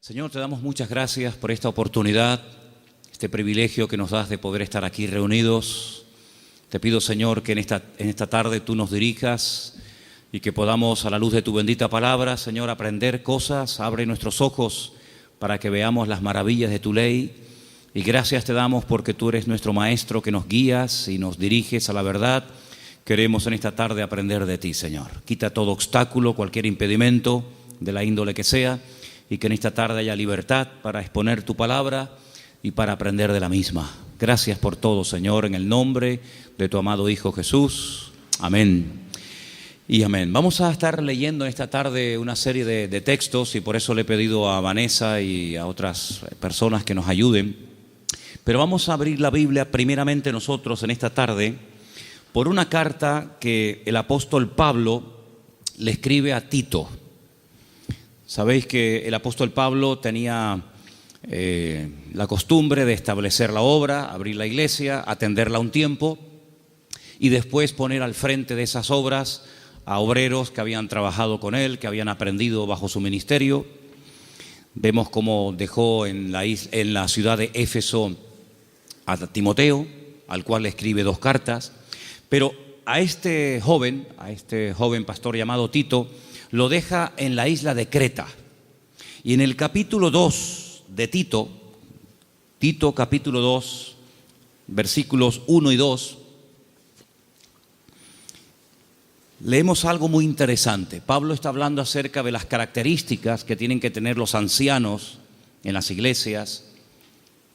Señor, te damos muchas gracias por esta oportunidad, este privilegio que nos das de poder estar aquí reunidos. Te pido, Señor, que en esta tarde tú nos dirijas y que podamos, a la luz de tu bendita palabra, Señor, aprender cosas. Abre nuestros ojos para que veamos las maravillas de tu ley. Y gracias te damos porque tú eres nuestro Maestro, que nos guías y nos diriges a la verdad. Queremos en esta tarde aprender de ti, Señor. Quita todo obstáculo, cualquier impedimento, de la índole que sea, y que en esta tarde haya libertad para exponer tu palabra y para aprender de la misma. Gracias por todo, Señor, en el nombre de tu amado Hijo Jesús. Amén y amén. Vamos a estar leyendo en esta tarde una serie de textos, y por eso le he pedido a Vanessa y a otras personas que nos ayuden. Pero vamos a abrir la Biblia primeramente nosotros en esta tarde por una carta que el apóstol Pablo le escribe a Tito. Sabéis que el apóstol Pablo tenía la costumbre de establecer la obra, abrir la iglesia, atenderla un tiempo y después poner al frente de esas obras a obreros que habían trabajado con él, que habían aprendido bajo su ministerio. Vemos cómo dejó en la ciudad de Éfeso a Timoteo, al cual le escribe 2 cartas. Pero a este joven pastor llamado Tito, lo deja en la isla de Creta. Y en el capítulo 2 de Tito capítulo 2, versículos 1 y 2, leemos algo muy interesante. Pablo está hablando acerca de las características que tienen que tener los ancianos en las iglesias,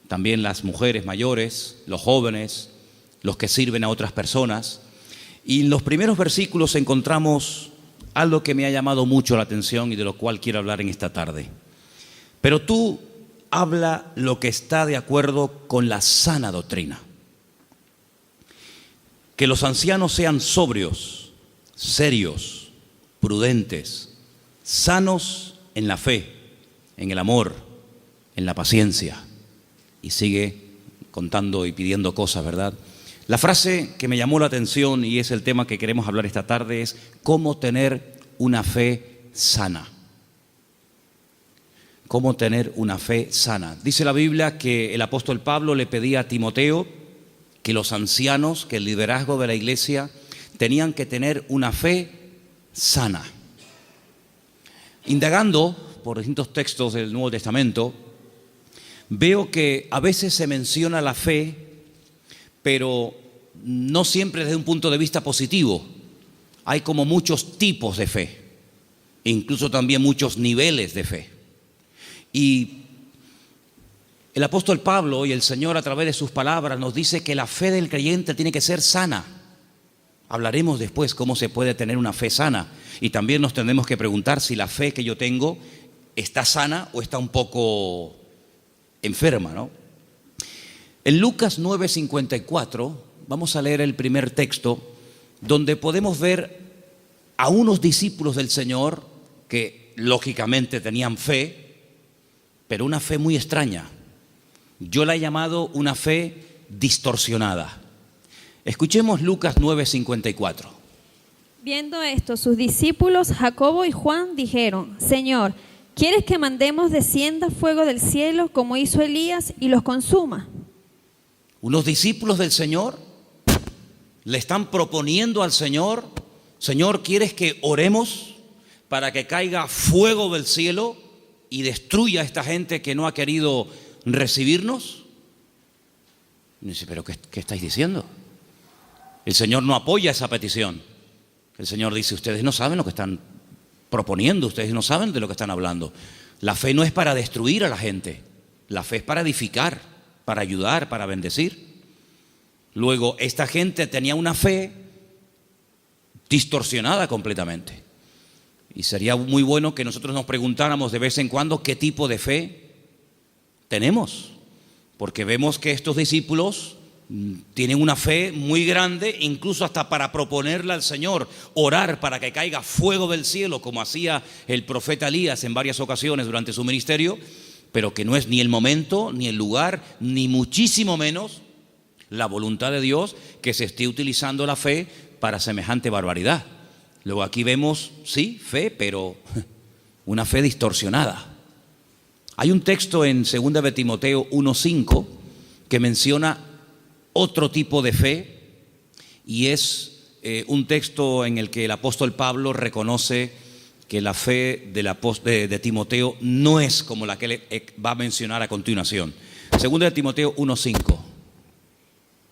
también las mujeres mayores, los jóvenes, los que sirven a otras personas. Y en los primeros versículos encontramos algo que me ha llamado mucho la atención y de lo cual quiero hablar en esta tarde. Pero tú habla lo que está de acuerdo con la sana doctrina. Que los ancianos sean sobrios, serios, prudentes, sanos en la fe, en el amor, en la paciencia. Y sigue contando y pidiendo cosas, ¿verdad? La frase que me llamó la atención, y es el tema que queremos hablar esta tarde, es cómo tener una fe sana. Cómo tener una fe sana. Dice la Biblia que el apóstol Pablo le pedía a Timoteo que los ancianos, que el liderazgo de la iglesia, tenían que tener una fe sana. Indagando por distintos textos del Nuevo Testamento, veo que a veces se menciona la fe, pero no siempre desde un punto de vista positivo. Hay como muchos tipos de fe, incluso también muchos niveles de fe. Y el apóstol Pablo y el Señor, a través de sus palabras, nos dice que la fe del creyente tiene que ser sana. Hablaremos después cómo se puede tener una fe sana, y también nos tendremos que preguntar si la fe que yo tengo está sana o está un poco enferma, ¿no? En Lucas 9:54 vamos a leer el primer texto, donde podemos ver a unos discípulos del Señor que lógicamente tenían fe, pero una fe muy extraña. Yo la he llamado una fe distorsionada. Escuchemos Lucas 9:54. Viendo esto, sus discípulos Jacobo y Juan dijeron: Señor, ¿quieres que mandemos descienda fuego del cielo como hizo Elías y los consuma? Unos discípulos del Señor le están proponiendo al Señor: Señor, ¿quieres que oremos para que caiga fuego del cielo y destruya a esta gente que no ha querido recibirnos? Y dice: ¿pero qué estáis diciendo? El Señor no apoya esa petición. El Señor dice: ustedes no saben lo que están proponiendo, ustedes no saben de lo que están hablando. La fe no es para destruir a la gente, la fe es para edificar, para ayudar, para bendecir. Luego, esta gente tenía una fe distorsionada completamente. Y sería muy bueno que nosotros nos preguntáramos de vez en cuando qué tipo de fe tenemos. Porque vemos que estos discípulos tienen una fe muy grande, incluso hasta para proponerle al Señor orar para que caiga fuego del cielo, como hacía el profeta Elías en varias ocasiones durante su ministerio, pero que no es ni el momento, ni el lugar, ni muchísimo menos la voluntad de Dios que se esté utilizando la fe para semejante barbaridad. Luego aquí vemos, sí, fe, pero una fe distorsionada. Hay un texto en 2 de Timoteo 1:5 que menciona otro tipo de fe, y es un texto en el que el apóstol Pablo reconoce que la fe de Timoteo no es como la que él va a mencionar a continuación. 2 de Timoteo 1:5.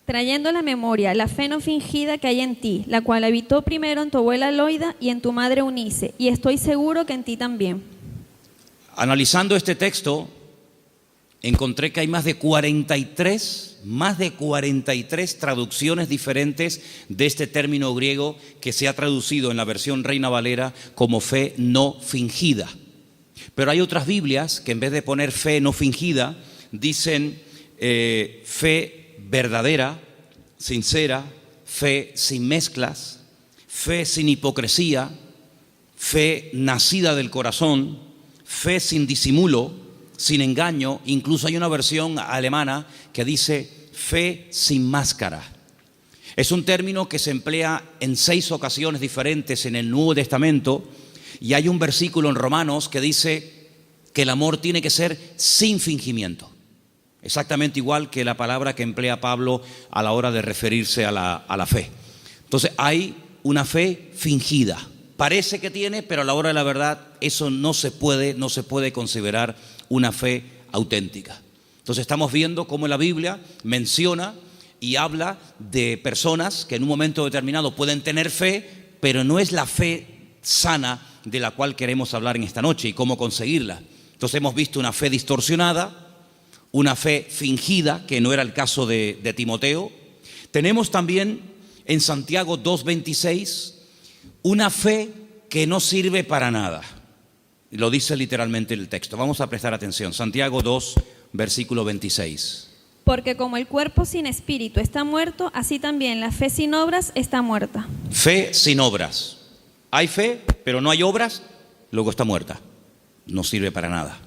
Trayendo a la memoria la fe no fingida que hay en ti, la cual habitó primero en tu abuela Loida y en tu madre Eunice, y estoy seguro que en ti también. Analizando este texto, encontré que hay más de 43 traducciones diferentes de este término griego que se ha traducido en la versión Reina Valera como fe no fingida. Pero hay otras Biblias que en vez de poner fe no fingida, dicen fe verdadera, sincera, fe sin mezclas, fe sin hipocresía, fe nacida del corazón, fe sin disimulo, sin engaño. Incluso hay una versión alemana que dice fe sin máscara. Es un término que se emplea en 6 ocasiones diferentes en el Nuevo Testamento, y hay un versículo en Romanos que dice que el amor tiene que ser sin fingimiento. Exactamente igual que la palabra que emplea Pablo a la hora de referirse a la fe. Entonces hay una fe fingida. Parece que tiene, pero a la hora de la verdad eso no se puede considerar una fe auténtica. Entonces estamos viendo cómo la Biblia menciona y habla de personas que en un momento determinado pueden tener fe, pero no es la fe sana de la cual queremos hablar en esta noche y cómo conseguirla. Entonces hemos visto una fe distorsionada, una fe fingida, que no era el caso de Timoteo. Tenemos también en Santiago 2:26 una fe que no sirve para nada. Lo dice literalmente el texto. Vamos a prestar atención. Santiago 2, versículo 26. Porque como el cuerpo sin espíritu está muerto, así también la fe sin obras está muerta. Fe sin obras. Hay fe, pero no hay obras, luego está muerta. No sirve para nada.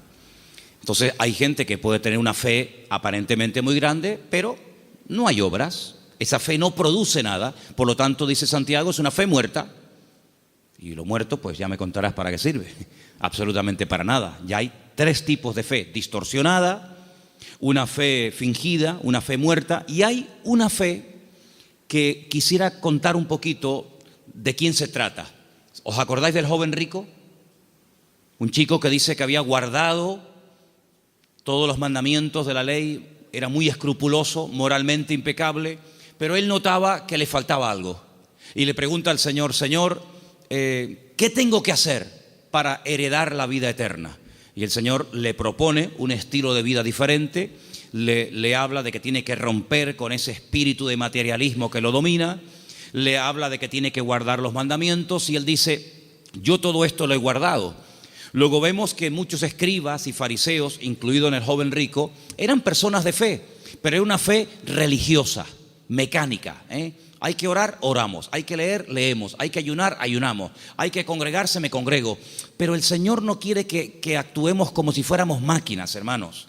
Entonces hay gente que puede tener una fe aparentemente muy grande, pero no hay obras. Esa fe no produce nada. Por lo tanto, dice Santiago, es una fe muerta. Y lo muerto, pues ya me contarás para qué sirve. Absolutamente para nada. Ya hay 3 tipos de fe: distorsionada, una fe fingida, una fe muerta, y hay una fe que quisiera contar un poquito de quién se trata. ¿Os acordáis del joven rico? Un chico que dice que había guardado todos los mandamientos de la ley, era muy escrupuloso, moralmente impecable, pero él notaba que le faltaba algo. Y le pregunta al Señor: Señor, ¿qué tengo que hacer para heredar la vida eterna? Y el Señor le propone un estilo de vida diferente, le habla de que tiene que romper con ese espíritu de materialismo que lo domina, le habla de que tiene que guardar los mandamientos, y él dice: yo todo esto lo he guardado. Luego vemos que muchos escribas y fariseos, incluido en el joven rico, eran personas de fe, pero era una fe religiosa, mecánica. Hay que orar, oramos. Hay que leer, leemos. Hay que ayunar, ayunamos. Hay que congregarse, me congrego. Pero el Señor no quiere que actuemos como si fuéramos máquinas, hermanos.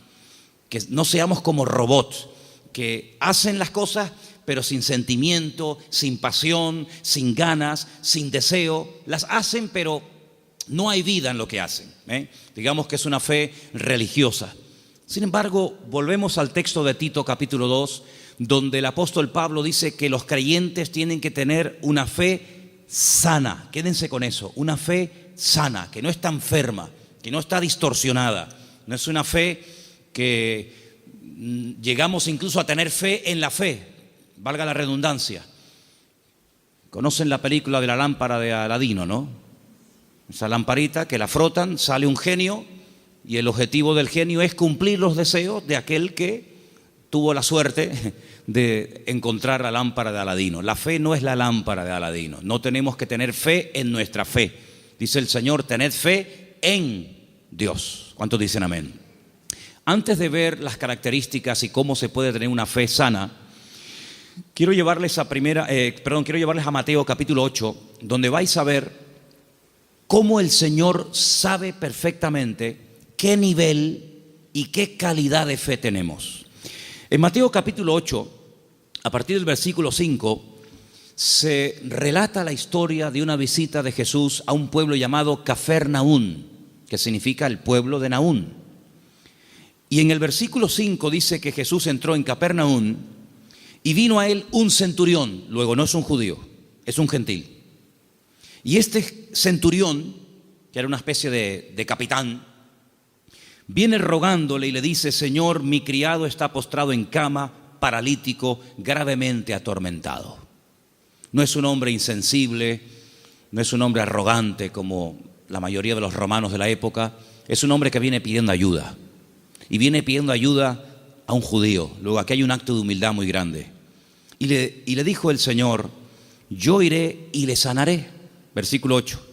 Que no seamos como robots, que hacen las cosas pero sin sentimiento, sin pasión, sin ganas, sin deseo. Las hacen, pero no hay vida en lo que hacen. Digamos que es una fe religiosa. Sin embargo, volvemos al texto de Tito capítulo 2, donde el apóstol Pablo dice que los creyentes tienen que tener una fe sana. Quédense con eso, una fe sana, que no está enferma, que no está distorsionada. No es una fe que llegamos incluso a tener fe en la fe, valga la redundancia. Conocen la película de la lámpara de Aladino, ¿no? Esa lamparita que la frotan, sale un genio, y el objetivo del genio es cumplir los deseos de aquel que tuvo la suerte de encontrar la lámpara de Aladino. La fe no es la lámpara de Aladino. No tenemos que tener fe en nuestra fe. Dice el Señor: tened fe en Dios. ¿Cuántos dicen amén? Antes de ver las características y cómo se puede tener una fe sana, quiero llevarles a Mateo capítulo 8, donde vais a ver cómo el Señor sabe perfectamente qué nivel y qué calidad de fe tenemos. En Mateo capítulo 8, a partir del versículo 5, se relata la historia de una visita de Jesús a un pueblo llamado Cafarnaún, que significa el pueblo de Naún. Y en el versículo 5 dice que Jesús entró en Capernaum y vino a él un centurión. Luego, no es un judío, es un gentil. Y este centurión, que era una especie de capitán, viene rogándole y le dice: Señor, mi criado está postrado en cama, paralítico, gravemente atormentado. No es un hombre insensible, no es un hombre arrogante como la mayoría de los romanos de la época. Es un hombre que viene pidiendo ayuda. Y viene pidiendo ayuda a un judío. Luego aquí hay un acto de humildad muy grande. Y le dijo el Señor: yo iré y le sanaré. Versículo 8.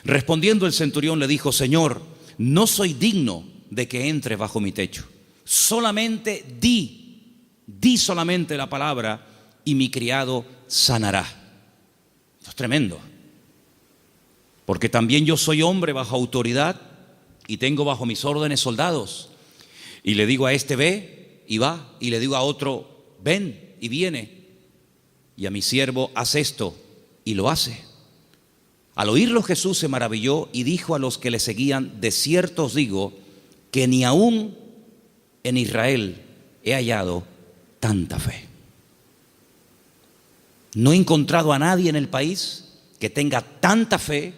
Respondiendo el centurión le dijo: Señor, no soy digno de que entre bajo mi techo. Solamente di solamente la palabra y mi criado sanará. Esto es tremendo. Porque también yo soy hombre bajo autoridad y tengo bajo mis órdenes soldados. Y le digo a este: ve, y va. Y le digo a otro: ven, y viene. Y a mi siervo: haz esto, y lo hace. Al oírlo Jesús se maravilló y dijo a los que le seguían: de cierto os digo que ni aún en Israel he hallado tanta fe. No he encontrado a nadie en el país que tenga tanta fe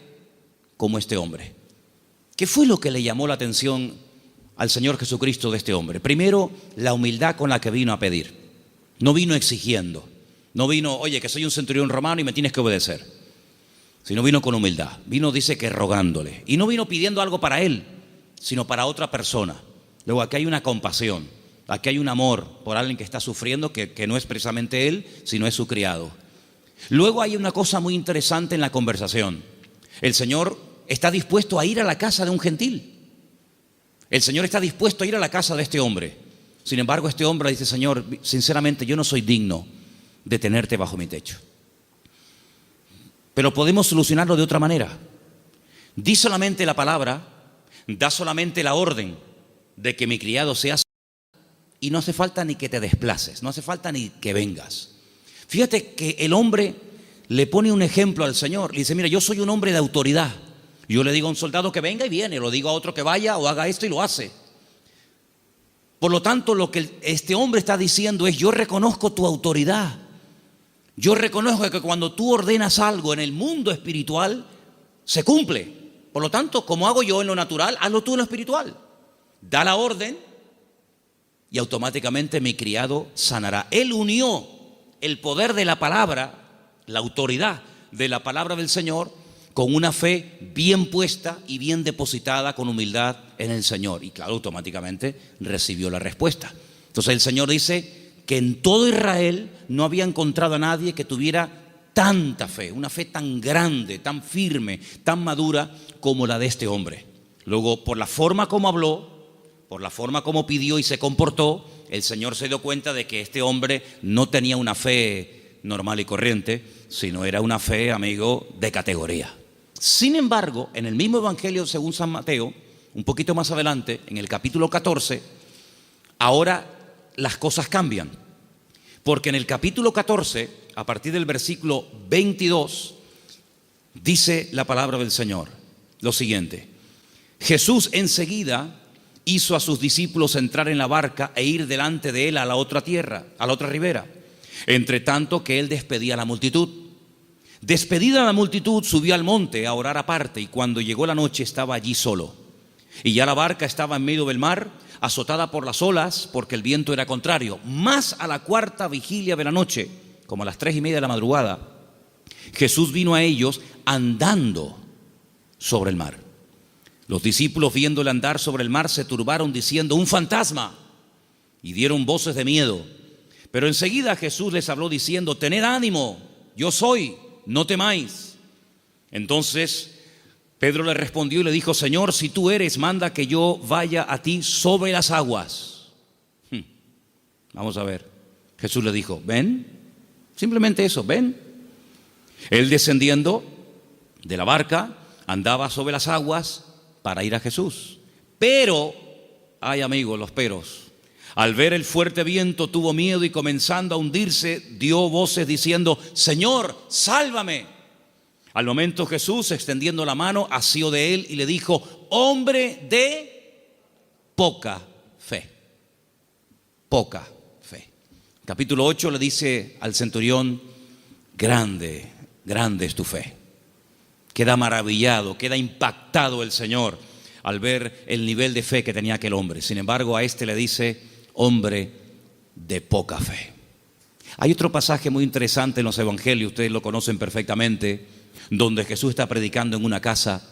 como este hombre. ¿Qué fue lo que le llamó la atención al Señor Jesucristo de este hombre? Primero, la humildad con la que vino a pedir. No vino exigiendo. No vino: oye, que soy un centurión romano y me tienes que obedecer. Sino vino con humildad. Vino, dice, que rogándole. Y no vino pidiendo algo para él, sino para otra persona. Luego aquí hay una compasión. Aquí hay un amor por alguien que está sufriendo, que no es precisamente él, sino es su criado. Luego hay una cosa muy interesante en la conversación. El Señor está dispuesto a ir a la casa de un gentil. El Señor está dispuesto a ir a la casa de este hombre. Sin embargo, este hombre dice: Señor, sinceramente yo no soy digno de tenerte bajo mi techo. Pero podemos solucionarlo de otra manera. Di solamente la palabra, da solamente la orden de que mi criado sea sanado, y no hace falta ni que te desplaces, no hace falta ni que vengas. Fíjate que el hombre le pone un ejemplo al Señor. Le dice: mira, yo soy un hombre de autoridad. Yo le digo a un soldado que venga y viene, lo digo a otro que vaya o haga esto y lo hace. Por lo tanto, lo que este hombre está diciendo es: yo reconozco tu autoridad. Yo reconozco que cuando tú ordenas algo en el mundo espiritual, se cumple. Por lo tanto, como hago yo en lo natural, hazlo tú en lo espiritual. Da la orden y automáticamente mi criado sanará. Él unió el poder de la palabra, la autoridad de la palabra del Señor, con una fe bien puesta y bien depositada con humildad en el Señor. Y claro, automáticamente recibió la respuesta. Entonces el Señor dice que en todo Israel no había encontrado a nadie que tuviera tanta fe, una fe tan grande, tan firme, tan madura como la de este hombre. Luego, por la forma como habló, por la forma como pidió y se comportó, el Señor se dio cuenta de que este hombre no tenía una fe normal y corriente, sino era una fe, amigo, de categoría. Sin embargo, en el mismo Evangelio según San Mateo, un poquito más adelante, en el capítulo 14, ahora las cosas cambian. Porque en el capítulo 14, a partir del versículo 22, dice la palabra del Señor lo siguiente: Jesús enseguida hizo a sus discípulos entrar en la barca e ir delante de él a la otra tierra, a la otra ribera, entre tanto que él despedía a la multitud. Despedida la multitud, subió al monte a orar aparte, y cuando llegó la noche estaba allí solo. Y ya la barca estaba en medio del mar, azotada por las olas, porque el viento era contrario. Más a la cuarta vigilia de la noche, como a las 3:30 de la madrugada, Jesús vino a ellos andando sobre el mar. Los discípulos, viéndole andar sobre el mar, se turbaron diciendo: un fantasma, y dieron voces de miedo. Pero enseguida Jesús les habló diciendo: tened ánimo, yo soy, no temáis. Entonces Pedro le respondió y le dijo: Señor, si tú eres, manda que yo vaya a ti sobre las aguas. Vamos a ver. Jesús le dijo: ven. Simplemente eso, ven. Él, descendiendo de la barca, andaba sobre las aguas para ir a Jesús. Pero, ay amigos, los peros. Al ver el fuerte viento tuvo miedo y, comenzando a hundirse, dio voces diciendo: Señor, sálvame. Al momento Jesús, extendiendo la mano, asió de él y le dijo: hombre de poca fe. poca fe. Capítulo 8 le dice al centurión, grande, grande es tu fe. Queda maravillado, queda impactado el Señor al ver el nivel de fe que tenía aquel hombre. Sin embargo, a este le dice, hombre de poca fe. Hay otro pasaje muy interesante en los evangelios, ustedes lo conocen perfectamente, donde Jesús está predicando en una casa.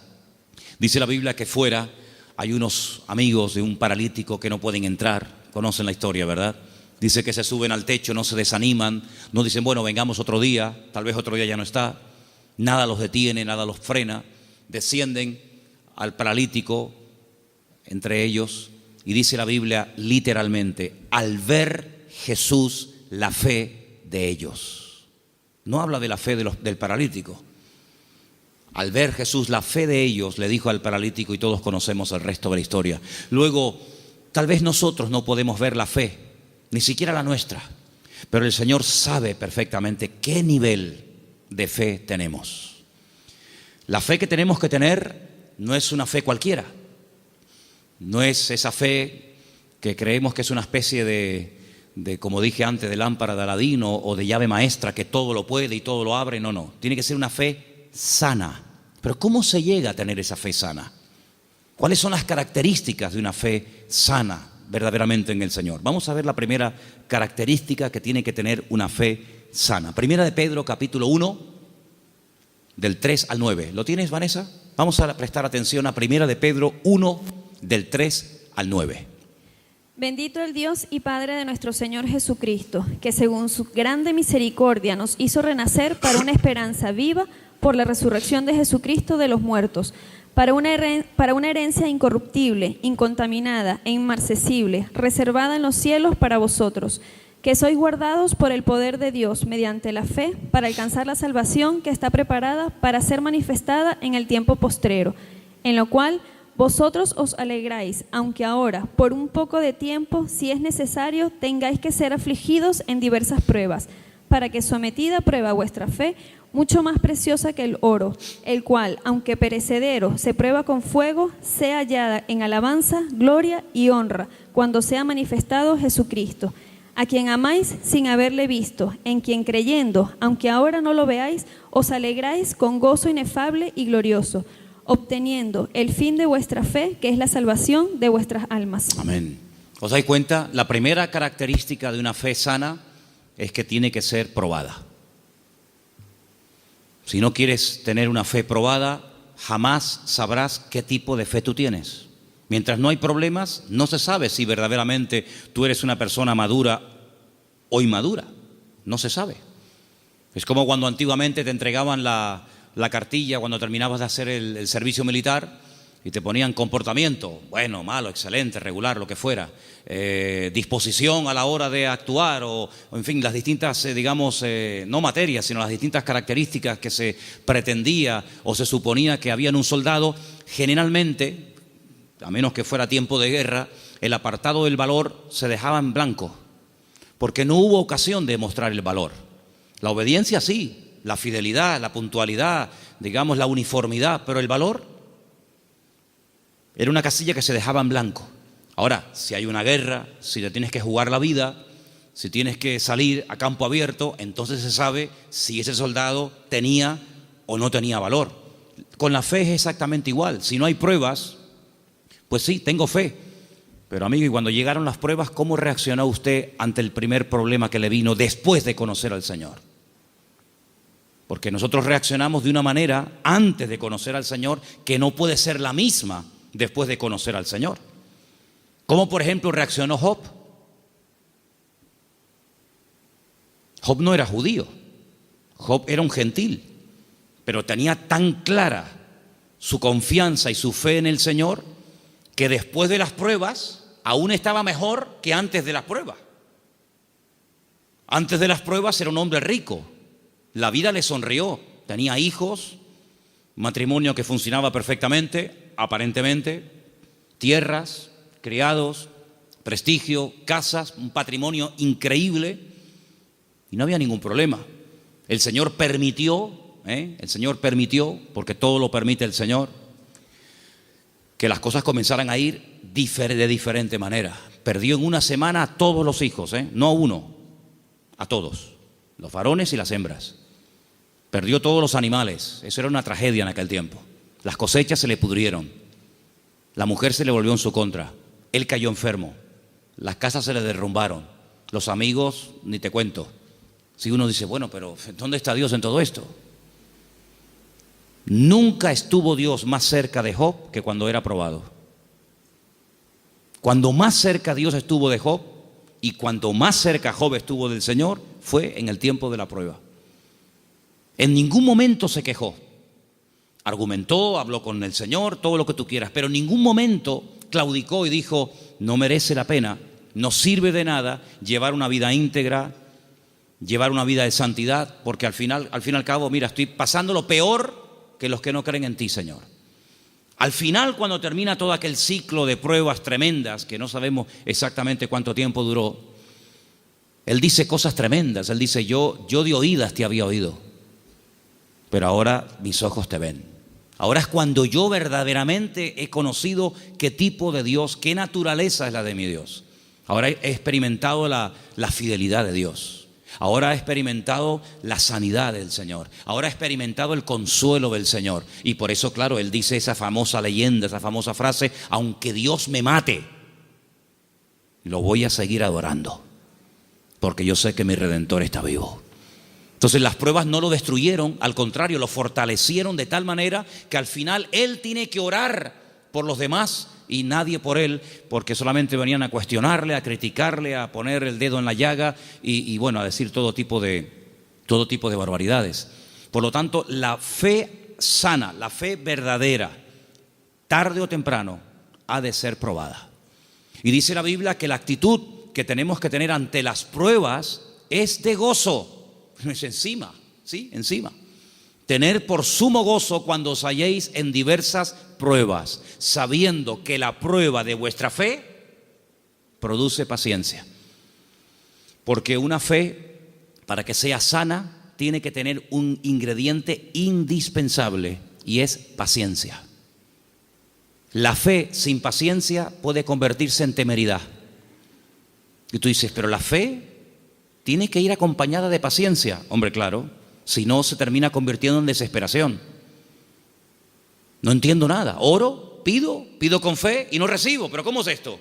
Dice la Biblia que fuera hay unos amigos de un paralítico que no pueden entrar. Conocen la historia, ¿verdad? Dice que se suben al techo, no se desaniman, no dicen, bueno, vengamos otro día, tal vez otro día ya no está. Nada los detiene, nada los frena. Descienden al paralítico entre ellos y dice la Biblia literalmente, al ver Jesús la fe de ellos. No habla de la fe del paralítico. Al ver Jesús la fe de ellos, le dijo al paralítico, y todos conocemos el resto de la historia. Luego, tal vez nosotros no podemos ver la fe, ni siquiera la nuestra, pero el Señor sabe perfectamente qué nivel de fe tenemos. La fe que tenemos que tener no es una fe cualquiera, no es esa fe que creemos que es una especie de, como dije antes, de lámpara de Aladín o de llave maestra que todo lo puede y todo lo abre. No, tiene que ser una fe sana. Pero ¿cómo se llega a tener esa fe sana? ¿Cuáles son las características de una fe sana verdaderamente en el Señor? Vamos a ver la primera característica que tiene que tener una fe sana. Primera de Pedro, capítulo 1, del 3 al 9. ¿Lo tienes, Vanessa? Vamos a prestar atención a Primera de Pedro 1, del 3 al 9. Bendito el Dios y Padre de nuestro Señor Jesucristo, que según su grande misericordia nos hizo renacer para una esperanza viva por la resurrección de Jesucristo de los muertos, para una herencia incorruptible, incontaminada e inmarcesible, reservada en los cielos para vosotros, que sois guardados por el poder de Dios mediante la fe para alcanzar la salvación que está preparada para ser manifestada en el tiempo postrero, en lo cual vosotros os alegráis, aunque ahora, por un poco de tiempo, si es necesario, tengáis que ser afligidos en diversas pruebas, para que sometida a prueba vuestra fe, mucho más preciosa que el oro, el cual, aunque perecedero, se prueba con fuego, sea hallada en alabanza, gloria y honra, cuando sea manifestado Jesucristo, a quien amáis sin haberle visto, en quien creyendo, aunque ahora no lo veáis, os alegráis con gozo inefable y glorioso, obteniendo el fin de vuestra fe, que es la salvación de vuestras almas. Amén. ¿Os dais cuenta? La primera característica de una fe sana es que tiene que ser probada. Si no quieres tener una fe probada, jamás sabrás qué tipo de fe tú tienes. Mientras no hay problemas, no se sabe si verdaderamente tú eres una persona madura o inmadura. No se sabe. Es como cuando antiguamente te entregaban la cartilla cuando terminabas de hacer el servicio militar y te ponían comportamiento, bueno, malo, excelente, regular, lo que fuera, disposición a la hora de actuar o en fin, las distintas, digamos, no materias, sino las distintas características que se pretendía o se suponía que había en un soldado. Generalmente, a menos que fuera tiempo de guerra, el apartado del valor se dejaba en blanco, porque no hubo ocasión de mostrar el valor. La obediencia sí, la fidelidad, la puntualidad, digamos la uniformidad, pero el valor era una casilla que se dejaba en blanco. Ahora, si hay una guerra, si te tienes que jugar la vida, si tienes que salir a campo abierto, entonces se sabe si ese soldado tenía o no tenía valor. Con la fe es exactamente igual. Si no hay pruebas, pues sí, tengo fe. Pero amigo, y cuando llegaron las pruebas, ¿cómo reaccionó usted ante el primer problema que le vino después de conocer al Señor? Porque nosotros reaccionamos de una manera antes de conocer al Señor que no puede ser la misma después de conocer al Señor. ¿Cómo, por ejemplo, reaccionó Job? Job no era judío, Job era un gentil, pero tenía tan clara su confianza y su fe en el Señor que después de las pruebas aún estaba mejor que antes de las pruebas. Antes de las pruebas era un hombre rico. La vida le sonrió, tenía hijos, matrimonio que funcionaba perfectamente, aparentemente, tierras, criados, prestigio, casas, un patrimonio increíble y no había ningún problema. El Señor permitió, porque todo lo permite el Señor, que las cosas comenzaran a ir de diferente manera. perdió en una semana a todos los hijos, no a uno, a todos, los varones y las hembras. Perdió todos los animales, eso era una tragedia en aquel tiempo. Las cosechas se le pudrieron, la mujer se le volvió en su contra, él cayó enfermo, las casas se le derrumbaron, los amigos, ni te cuento. Si uno dice, bueno, pero ¿dónde está Dios en todo esto? Nunca estuvo Dios más cerca de Job que cuando era probado. Cuando más cerca Dios estuvo de Job y cuando más cerca Job estuvo del Señor fue en el tiempo de la prueba. En ningún momento se quejó. Argumentó, habló con el Señor, todo lo que tú quieras, pero en ningún momento claudicó y dijo, no merece la pena, no sirve de nada llevar una vida íntegra, llevar una vida de santidad, porque al fin y al cabo, mira, estoy pasando lo peor que los que no creen en ti, Señor. Al final, cuando termina todo aquel ciclo de pruebas tremendas, que no sabemos exactamente cuánto tiempo duró, Él dice cosas tremendas. Él dice, yo de oídas te había oído, pero ahora mis ojos te ven. Ahora es cuando yo verdaderamente he conocido qué tipo de Dios, qué naturaleza es la de mi Dios. Ahora he experimentado la fidelidad de Dios. Ahora he experimentado la sanidad del Señor. Ahora he experimentado el consuelo del Señor. Y por eso, claro, Él dice esa famosa leyenda, esa famosa frase, aunque Dios me mate, lo voy a seguir adorando, porque yo sé que mi Redentor está vivo. Entonces las pruebas no lo destruyeron, al contrario, lo fortalecieron de tal manera que al final Él tiene que orar por los demás y nadie por él, porque solamente venían a cuestionarle, a criticarle, a poner el dedo en la llaga y bueno, a decir todo tipo de barbaridades. Por lo tanto, la fe sana, la fe verdadera, tarde o temprano, ha de ser probada. Y dice la Biblia que la actitud que tenemos que tener ante las pruebas es de gozo, no es encima, ¿sí? Encima. Tener por sumo gozo cuando os halléis en diversas pruebas, sabiendo que la prueba de vuestra fe produce paciencia. Porque una fe, para que sea sana, tiene que tener un ingrediente indispensable y es paciencia. La fe sin paciencia puede convertirse en temeridad. Y tú dices, pero la fe tiene que ir acompañada de paciencia. Hombre, claro, si no se termina convirtiendo en desesperación. No entiendo nada, oro, pido con fe y no recibo, pero ¿cómo es esto?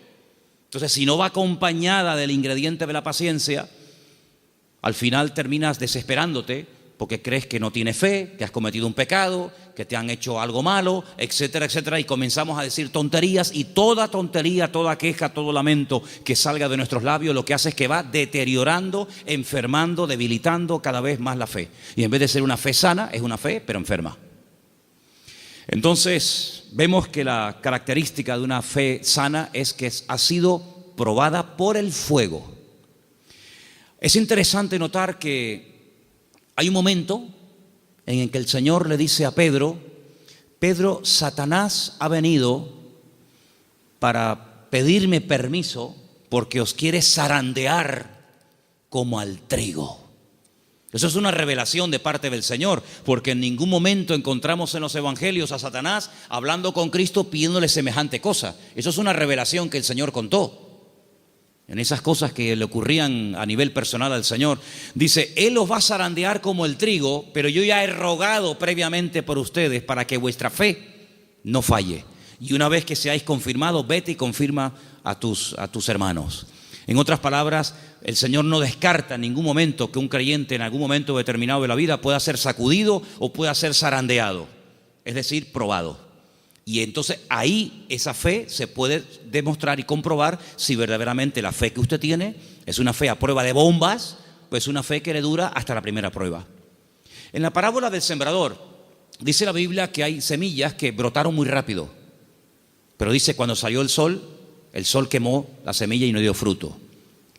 Entonces, si no va acompañada del ingrediente de la paciencia, al final terminas desesperándote porque crees que no tienes fe, que has cometido un pecado, que te han hecho algo malo, etcétera, etcétera, y comenzamos a decir tonterías, y toda tontería, toda queja, todo lamento que salga de nuestros labios lo que hace es que va deteriorando, enfermando, debilitando cada vez más la fe. Y en vez de ser una fe sana, es una fe pero enferma. Entonces vemos que la característica de una fe sana es que ha sido probada por el fuego. Es interesante notar que hay un momento en el que el Señor le dice a Pedro, Pedro, Satanás ha venido para pedirme permiso porque os quiere zarandear como al trigo. Eso es una revelación de parte del Señor, porque en ningún momento encontramos en los evangelios a Satanás hablando con Cristo pidiéndole semejante cosa. Eso es una revelación que el Señor contó. En esas cosas que le ocurrían a nivel personal al Señor, dice, Él os va a zarandear como el trigo, pero yo ya he rogado previamente por ustedes para que vuestra fe no falle. Y una vez que seáis confirmados, vete y confirma a tus hermanos. En otras palabras, el Señor no descarta en ningún momento que un creyente en algún momento determinado de la vida pueda ser sacudido o pueda ser zarandeado, es decir, probado. Y entonces ahí esa fe se puede demostrar y comprobar si verdaderamente la fe que usted tiene es una fe a prueba de bombas, pues una fe que le dura hasta la primera prueba. En la parábola del sembrador, dice la Biblia que hay semillas que brotaron muy rápido, pero dice cuando salió el sol quemó la semilla y no dio fruto.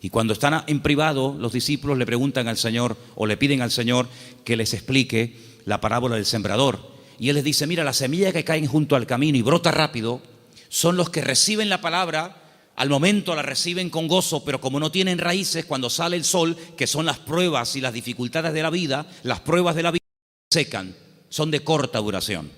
Y cuando están en privado, los discípulos le preguntan al Señor o le piden al Señor que les explique la parábola del sembrador. Y Él les dice, mira, las semillas que caen junto al camino y brota rápido son los que reciben la palabra, al momento la reciben con gozo, pero como no tienen raíces, cuando sale el sol, que son las pruebas y las dificultades de la vida, las pruebas de la vida secan, son de corta duración.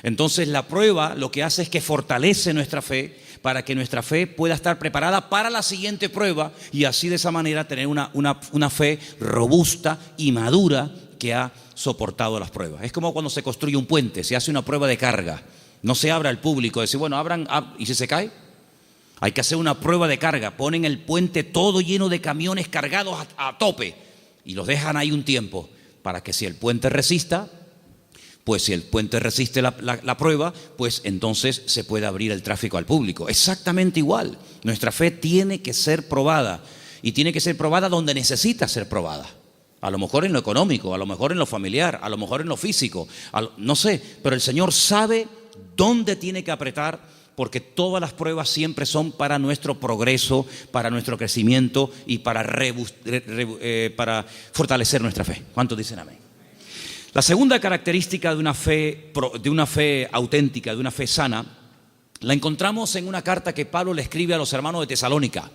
Entonces la prueba lo que hace es que fortalece nuestra fe para que nuestra fe pueda estar preparada para la siguiente prueba y así de esa manera tener una fe robusta y madura que ha soportado las pruebas. Es como cuando se construye un puente, se hace una prueba de carga. No se abre al público, decir, bueno, abran, ¿y si se cae? Hay que hacer una prueba de carga. Ponen el puente todo lleno de camiones cargados a tope y los dejan ahí un tiempo para que si el puente resista, pues si el puente resiste la prueba, pues entonces se puede abrir el tráfico al público. Exactamente igual. Nuestra fe tiene que ser probada y tiene que ser probada donde necesita ser probada. A lo mejor en lo económico, a lo mejor en lo familiar, a lo mejor en lo físico, no sé, pero el Señor sabe dónde tiene que apretar, porque todas las pruebas siempre son para nuestro progreso, para nuestro crecimiento y para fortalecer nuestra fe. ¿Cuántos dicen amén? La segunda característica de una fe auténtica, de una fe sana, la encontramos en una carta que Pablo le escribe a los hermanos de Tesalónica.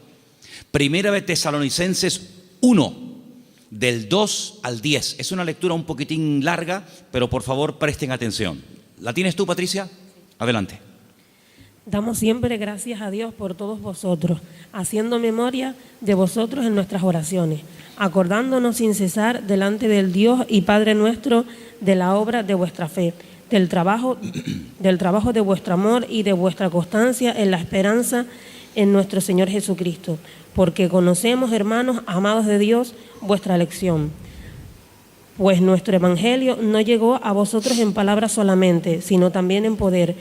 Primera de Tesalonicenses 1, del 2 al 10. Es una lectura un poquitín larga, pero por favor presten atención. ¿La tienes tú, Patricia? Adelante. Damos siempre gracias a Dios por todos vosotros, haciendo memoria de vosotros en nuestras oraciones, acordándonos sin cesar delante del Dios y Padre nuestro de la obra de vuestra fe, del trabajo de vuestro amor y de vuestra constancia en la esperanza en nuestro Señor Jesucristo, porque conocemos, hermanos amados de Dios, vuestra elección. Pues nuestro evangelio no llegó a vosotros en palabras solamente, sino también en poder,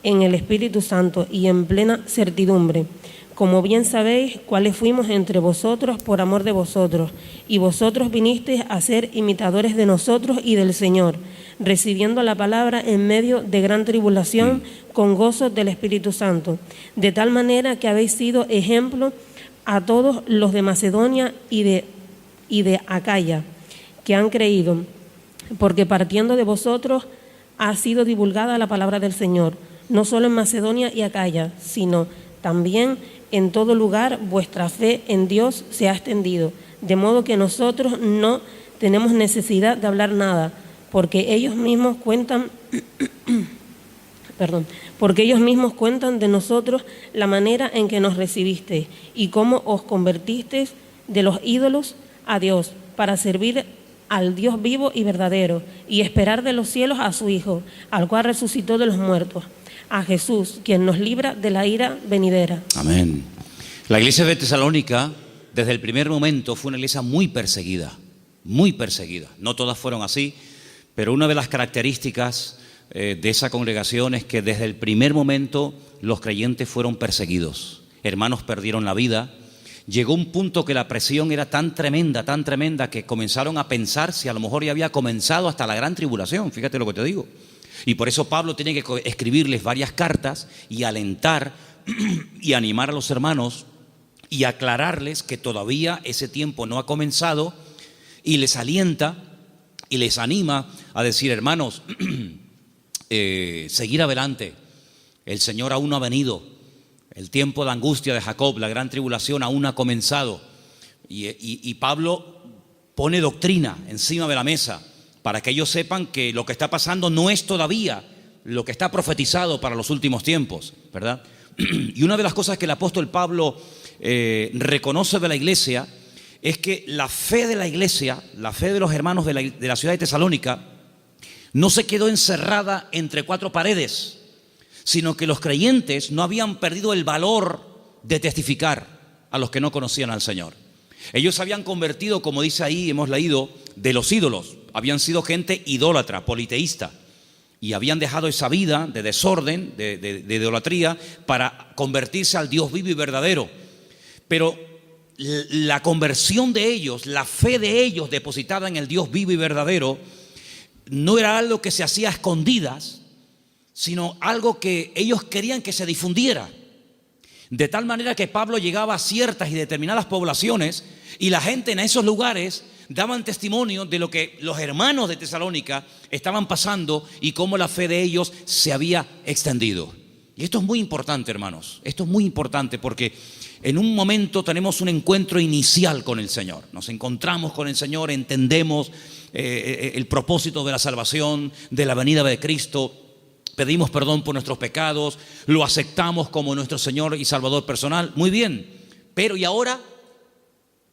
en el Espíritu Santo y en plena certidumbre. Como bien sabéis, cuáles fuimos entre vosotros por amor de vosotros, y vosotros vinisteis a ser imitadores de nosotros y del Señor, recibiendo la palabra en medio de gran tribulación con gozo del Espíritu Santo, de tal manera que habéis sido ejemplo a todos los de Macedonia y de Acaya, que han creído, porque partiendo de vosotros ha sido divulgada la palabra del Señor, no solo en Macedonia y Acaya, sino también en todo lugar vuestra fe en Dios se ha extendido, de modo que nosotros no tenemos necesidad de hablar nada, porque ellos mismos cuentan de nosotros la manera en que nos recibisteis y cómo os convertisteis de los ídolos a Dios, para servir al Dios vivo y verdadero, y esperar de los cielos a su Hijo, al cual resucitó de los muertos, a Jesús, quien nos libra de la ira venidera. Amén. La iglesia de Tesalónica, desde el primer momento, fue una iglesia muy perseguida, muy perseguida. No todas fueron así, pero una de las características de esa congregación es que desde el primer momento los creyentes fueron perseguidos. Hermanos perdieron la vida. Llegó un punto que la presión era tan tremenda, que comenzaron a pensar si a lo mejor ya había comenzado hasta la gran tribulación. Fíjate lo que te digo. Y por eso Pablo tiene que escribirles varias cartas y alentar y animar a los hermanos y aclararles que todavía ese tiempo no ha comenzado, y les alienta y les anima a decir, hermanos, seguir adelante. El Señor aún no ha venido. El tiempo de angustia de Jacob, la gran tribulación aún no ha comenzado. Y Pablo pone doctrina encima de la mesa para que ellos sepan que lo que está pasando no es todavía lo que está profetizado para los últimos tiempos, ¿verdad? Y una de las cosas que el apóstol Pablo reconoce de la iglesia es que la fe de la iglesia, la fe de los hermanos de la ciudad de Tesalónica, no se quedó encerrada entre cuatro paredes, sino que los creyentes no habían perdido el valor de testificar a los que no conocían al Señor. Ellos se habían convertido, como dice ahí, hemos leído, de los ídolos. Habían sido gente idólatra, politeísta, y habían dejado esa vida de desorden, de idolatría, para convertirse al Dios vivo y verdadero. Pero la conversión de ellos, la fe de ellos depositada en el Dios vivo y verdadero, no era algo que se hacía a escondidas, sino algo que ellos querían que se difundiera. De tal manera que Pablo llegaba a ciertas y determinadas poblaciones y la gente en esos lugares daban testimonio de lo que los hermanos de Tesalónica estaban pasando y cómo la fe de ellos se había extendido. Y esto es muy importante, hermanos. Esto es muy importante porque en un momento tenemos un encuentro inicial con el Señor. Nos encontramos con el Señor, entendemos el propósito de la salvación, de la venida de Cristo. pedimos perdón por nuestros pecados, lo aceptamos como nuestro Señor y Salvador personal. Muy bien, pero ¿y ahora?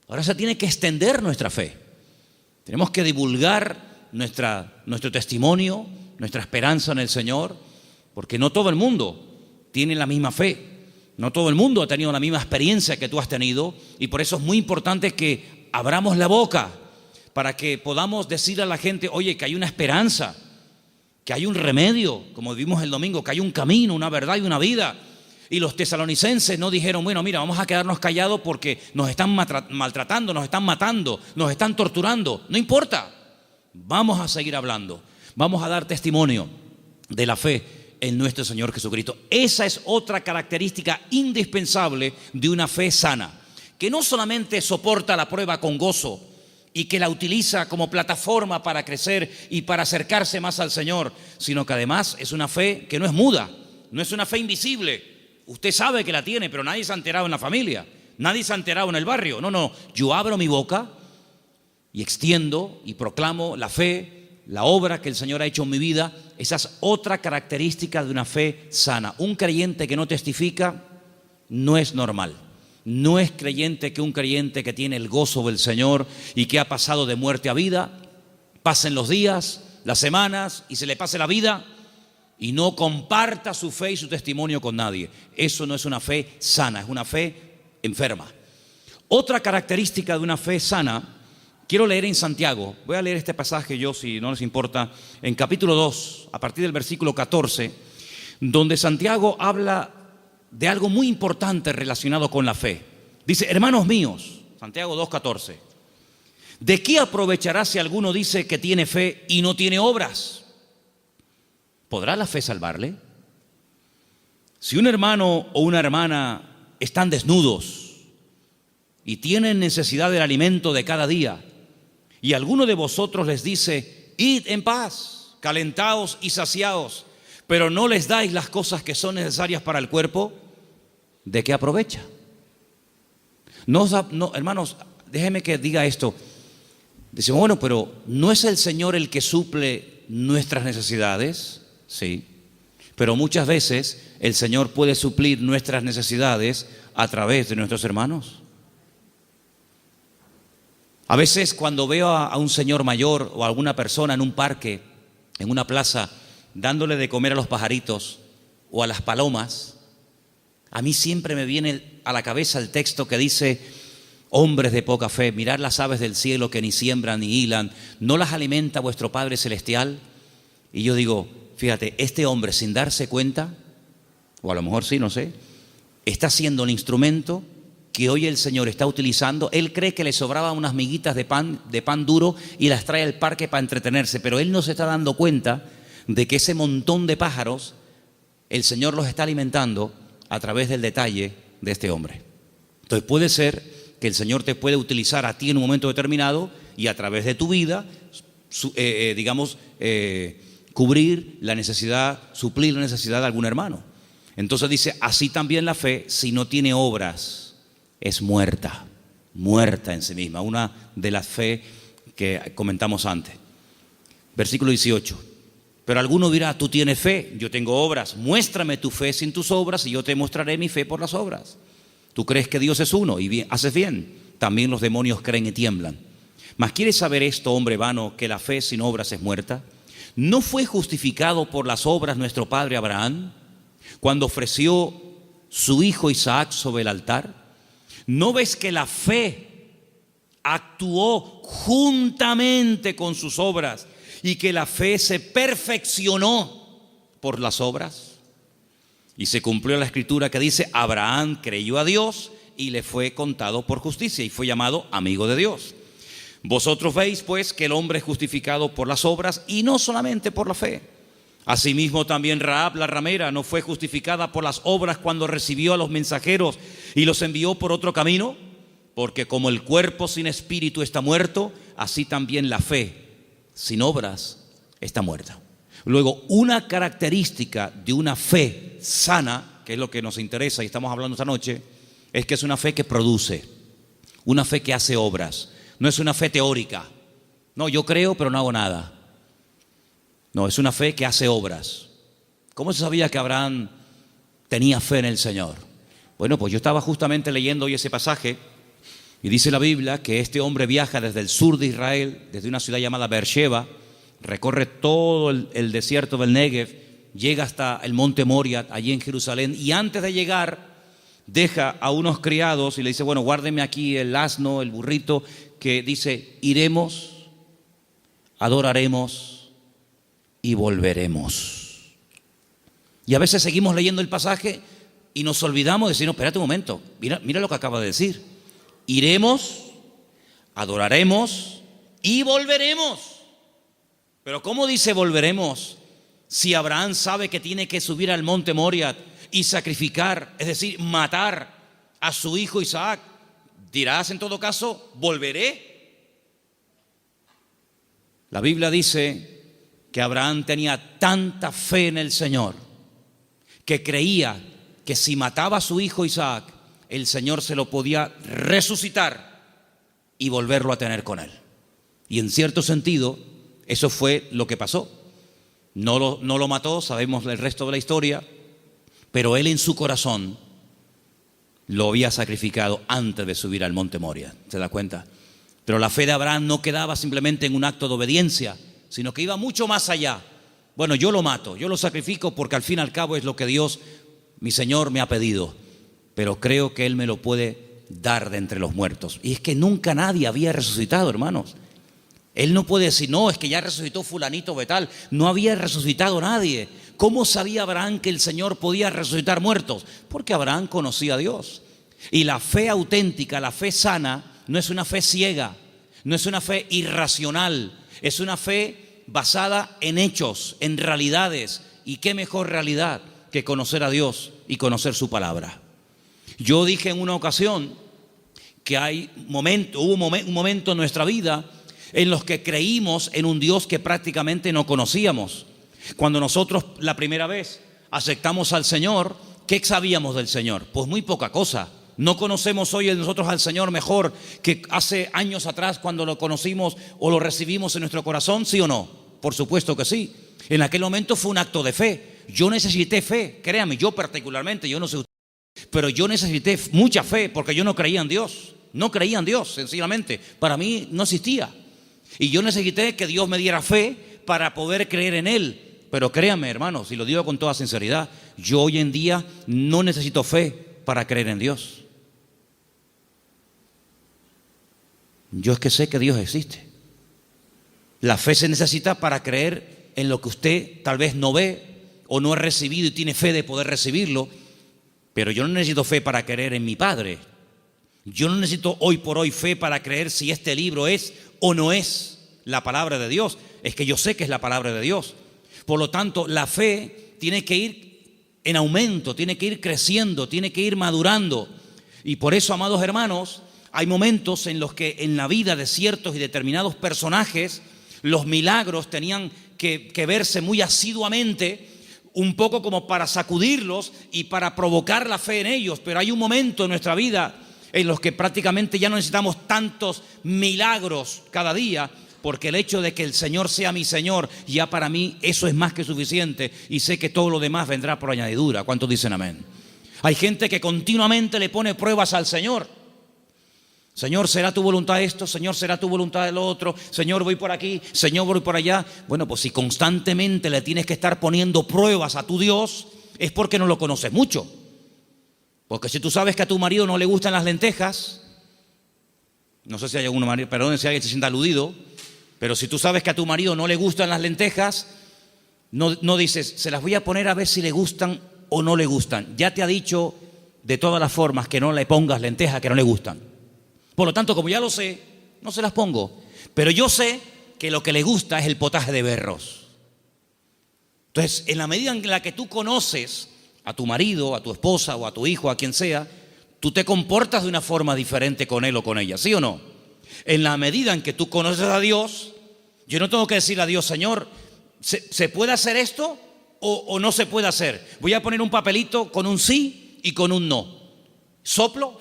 Ahora se tiene que extender nuestra fe. Tenemos que divulgar nuestro testimonio, nuestra esperanza en el Señor, porque no todo el mundo tiene la misma fe. No todo el mundo ha tenido la misma experiencia que tú has tenido, y por eso es muy importante que abramos la boca para que podamos decir a la gente, oye, que hay una esperanza, que hay un remedio, como vimos el domingo, que hay un camino, una verdad y una vida. Y los tesalonicenses no dijeron, bueno, mira, vamos a quedarnos callados porque nos están maltratando, nos están matando, nos están torturando. No importa, vamos a seguir hablando, vamos a dar testimonio de la fe en nuestro Señor Jesucristo. Esa es otra característica indispensable de una fe sana, que no solamente soporta la prueba con gozo y que la utiliza como plataforma para crecer y para acercarse más al Señor, sino que además es una fe que no es muda, no es una fe invisible. Usted sabe que la tiene, pero nadie se ha enterado en la familia, nadie se ha enterado en el barrio. No, yo abro mi boca y extiendo y proclamo la fe, la obra que el Señor ha hecho en mi vida. Esa es otra característica de una fe sana. Un creyente que no testifica no es normal. No es creyente que un creyente que tiene el gozo del Señor y que ha pasado de muerte a vida, pasen los días, las semanas y se le pase la vida y no comparta su fe y su testimonio con nadie. Eso no es una fe sana, es una fe enferma. Otra característica de una fe sana, quiero leer en Santiago, voy a leer este pasaje yo, si no les importa, en capítulo 2, a partir del versículo 14, donde Santiago habla de algo muy importante relacionado con la fe. Dice, hermanos míos, Santiago 2:14, ¿de qué aprovechará si alguno dice que tiene fe y no tiene obras? ¿Podrá la fe salvarle? Si un hermano o una hermana están desnudos y tienen necesidad del alimento de cada día, y alguno de vosotros les dice, id en paz, calentaos y saciaos, pero no les dais las cosas que son necesarias para el cuerpo, ¿de qué aprovecha? No, hermanos, déjenme que diga esto. Decimos, bueno, pero ¿no es el Señor el que suple nuestras necesidades? Sí, pero muchas veces el Señor puede suplir nuestras necesidades a través de nuestros hermanos. A veces cuando veo a un señor mayor o a alguna persona en un parque, en una plaza, dándole de comer a los pajaritos o a las palomas, a mí siempre me viene a la cabeza el texto que dice, hombres de poca fe, mirad las aves del cielo que ni siembran ni hilan, ¿no las alimenta vuestro Padre Celestial? Y yo digo, fíjate, este hombre sin darse cuenta, o a lo mejor sí, no sé, está siendo un instrumento que hoy el Señor está utilizando. Él cree que le sobraban unas miguitas de pan duro y las trae al parque para entretenerse, pero él no se está dando cuenta de que ese montón de pájaros el Señor los está alimentando a través del detalle de este hombre. Entonces puede ser que el Señor te puede utilizar a ti en un momento determinado y a través de tu vida, cubrir la necesidad, suplir la necesidad de algún hermano. Entonces dice, así también la fe, si no tiene obras, es muerta en sí misma. Una de las fe que comentamos antes. Versículo 18. Pero alguno dirá, tú tienes fe, yo tengo obras. Muéstrame tu fe sin tus obras y yo te mostraré mi fe por las obras. Tú crees que Dios es uno y bien, haces bien. También los demonios creen y tiemblan. Mas ¿quieres saber esto, hombre vano, que la fe sin obras es muerta? ¿No fue justificado por las obras nuestro padre Abraham cuando ofreció su hijo Isaac sobre el altar? ¿No ves que la fe actuó juntamente con sus obras y que la fe se perfeccionó por las obras? Y se cumplió la escritura que dice, Abraham creyó a Dios y le fue contado por justicia y fue llamado amigo de Dios. Vosotros veis pues que el hombre es justificado por las obras y no solamente por la fe. Asimismo también Rahab la ramera no fue justificada por las obras cuando recibió a los mensajeros y los envió por otro camino, porque como el cuerpo sin espíritu está muerto, así también la fe sin obras está muerta. Luego, una característica de una fe sana, que es lo que nos interesa y estamos hablando esta noche, es que es una fe que produce, una fe que hace obras. No es una fe teórica. No, yo creo pero no hago nada. No, es una fe que hace obras, ¿Cómo se sabía que Abraham tenía fe en el Señor? Bueno, pues yo estaba justamente leyendo hoy ese pasaje y dice la Biblia que este hombre viaja desde el sur de Israel, desde una ciudad llamada Beersheba, recorre todo el desierto del Negev, llega hasta el monte Moria, allí en Jerusalén, y antes de llegar deja a unos criados y le dice, bueno, guárdeme aquí el asno, el burrito, que dice, iremos, adoraremos y volveremos. Y a veces seguimos leyendo el pasaje y nos olvidamos de decir, no, espérate un momento, mira lo que acaba de decir. Iremos, adoraremos y volveremos. Pero ¿cómo dice volveremos si Abraham sabe que tiene que subir al monte Moria y sacrificar, es decir, matar a su hijo Isaac? Dirás en todo caso, volveré. La Biblia dice que Abraham tenía tanta fe en el Señor que creía que si mataba a su hijo Isaac, el Señor se lo podía resucitar y volverlo a tener con él. Y en cierto sentido, eso fue lo que pasó. No lo mató, sabemos el resto de la historia, pero él en su corazón lo había sacrificado antes de subir al monte Moria. ¿Se da cuenta? Pero la fe de Abraham no quedaba simplemente en un acto de obediencia, sino que iba mucho más allá. Bueno, yo lo mato, yo lo sacrifico porque al fin y al cabo es lo que Dios, mi Señor, me ha pedido. Pero creo que Él me lo puede dar de entre los muertos. Y es que nunca nadie había resucitado, hermanos. Él no puede decir, no, es que ya resucitó fulanito de tal. No había resucitado nadie. ¿Cómo sabía Abraham que el Señor podía resucitar muertos? Porque Abraham conocía a Dios. Y la fe auténtica, la fe sana, no es una fe ciega, no es una fe irracional, es una fe basada en hechos, en realidades. ¿Y qué mejor realidad que conocer a Dios y conocer su palabra? Yo dije en una ocasión que hubo un momento en nuestra vida en los que creímos en un Dios que prácticamente no conocíamos. Cuando nosotros la primera vez aceptamos al Señor, ¿qué sabíamos del Señor? Pues muy poca cosa. No conocemos hoy nosotros al Señor mejor que hace años atrás cuando lo conocimos o lo recibimos en nuestro corazón, ¿sí o no? Por supuesto que sí. En aquel momento fue un acto de fe. Yo necesité fe, créame, yo particularmente, yo no sé usted, pero yo necesité mucha fe porque yo no creía en Dios. No creía en Dios, sencillamente. Para mí no existía. Y yo necesité que Dios me diera fe para poder creer en Él. Pero créanme, hermanos, y lo digo con toda sinceridad, yo hoy en día no necesito fe para creer en Dios. Yo es que sé que Dios existe. La fe se necesita para creer en lo que usted tal vez no ve o no ha recibido y tiene fe de poder recibirlo. Pero yo no necesito fe para creer en mi Padre. Yo no necesito hoy por hoy fe para creer si este libro es o no es la palabra de Dios. Es que yo sé que es la palabra de Dios. Por lo tanto, la fe tiene que ir en aumento, tiene que ir creciendo, tiene que ir madurando. Y por eso, amados hermanos, hay momentos en los que en la vida de ciertos y determinados personajes los milagros tenían que verse muy asiduamente, un poco como para sacudirlos y para provocar la fe en ellos. Pero hay un momento en nuestra vida en los que prácticamente ya no necesitamos tantos milagros cada día, porque el hecho de que el Señor sea mi Señor, ya para mí eso es más que suficiente, y sé que todo lo demás vendrá por añadidura. ¿Cuántos dicen amén? Hay gente que continuamente le pone pruebas al Señor. Señor, ¿será tu voluntad esto? Señor, ¿será tu voluntad lo otro? Señor, voy por aquí, Señor, voy por allá. Bueno, pues si constantemente le tienes que estar poniendo pruebas a tu Dios, es porque no lo conoces mucho. Porque si tú sabes que a tu marido no le gustan las lentejas, no sé si hay algún marido, perdón si alguien se sienta aludido, pero si tú sabes que a tu marido no le gustan las lentejas, no dices, se las voy a poner a ver si le gustan o no le gustan. Ya te ha dicho de todas las formas que no le pongas lentejas que no le gustan. Por lo tanto, como ya lo sé, no se las pongo. Pero yo sé que lo que le gusta es el potaje de berros. Entonces, en la medida en la que tú conoces a tu marido, a tu esposa o a tu hijo, a quien sea, tú te comportas de una forma diferente con él o con ella, ¿sí o no? En la medida en que tú conoces a Dios, yo no tengo que decirle a Dios, Señor, ¿se puede hacer esto o no se puede hacer? Voy a poner un papelito con un sí y con un no. Soplo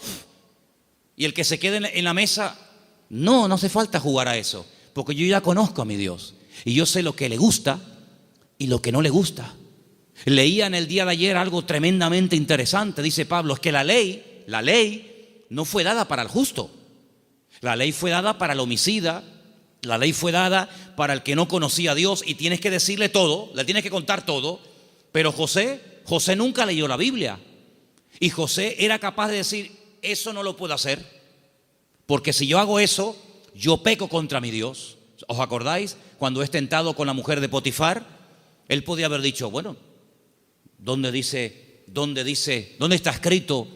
y el que se quede en la mesa, no hace falta jugar a eso, porque yo ya conozco a mi Dios y yo sé lo que le gusta y lo que no le gusta. Leía en el día de ayer algo tremendamente interesante. Dice Pablo, es que la ley no fue dada para el justo. La ley fue dada para el homicida. La ley fue dada para el que no conocía a Dios y tienes que decirle todo, le tienes que contar todo. Pero José nunca leyó la Biblia. Y José era capaz de decir, eso no lo puedo hacer, porque si yo hago eso, yo peco contra mi Dios. ¿Os acordáis? Cuando es tentado con la mujer de Potifar, él podía haber dicho, bueno, ¿dónde está escrito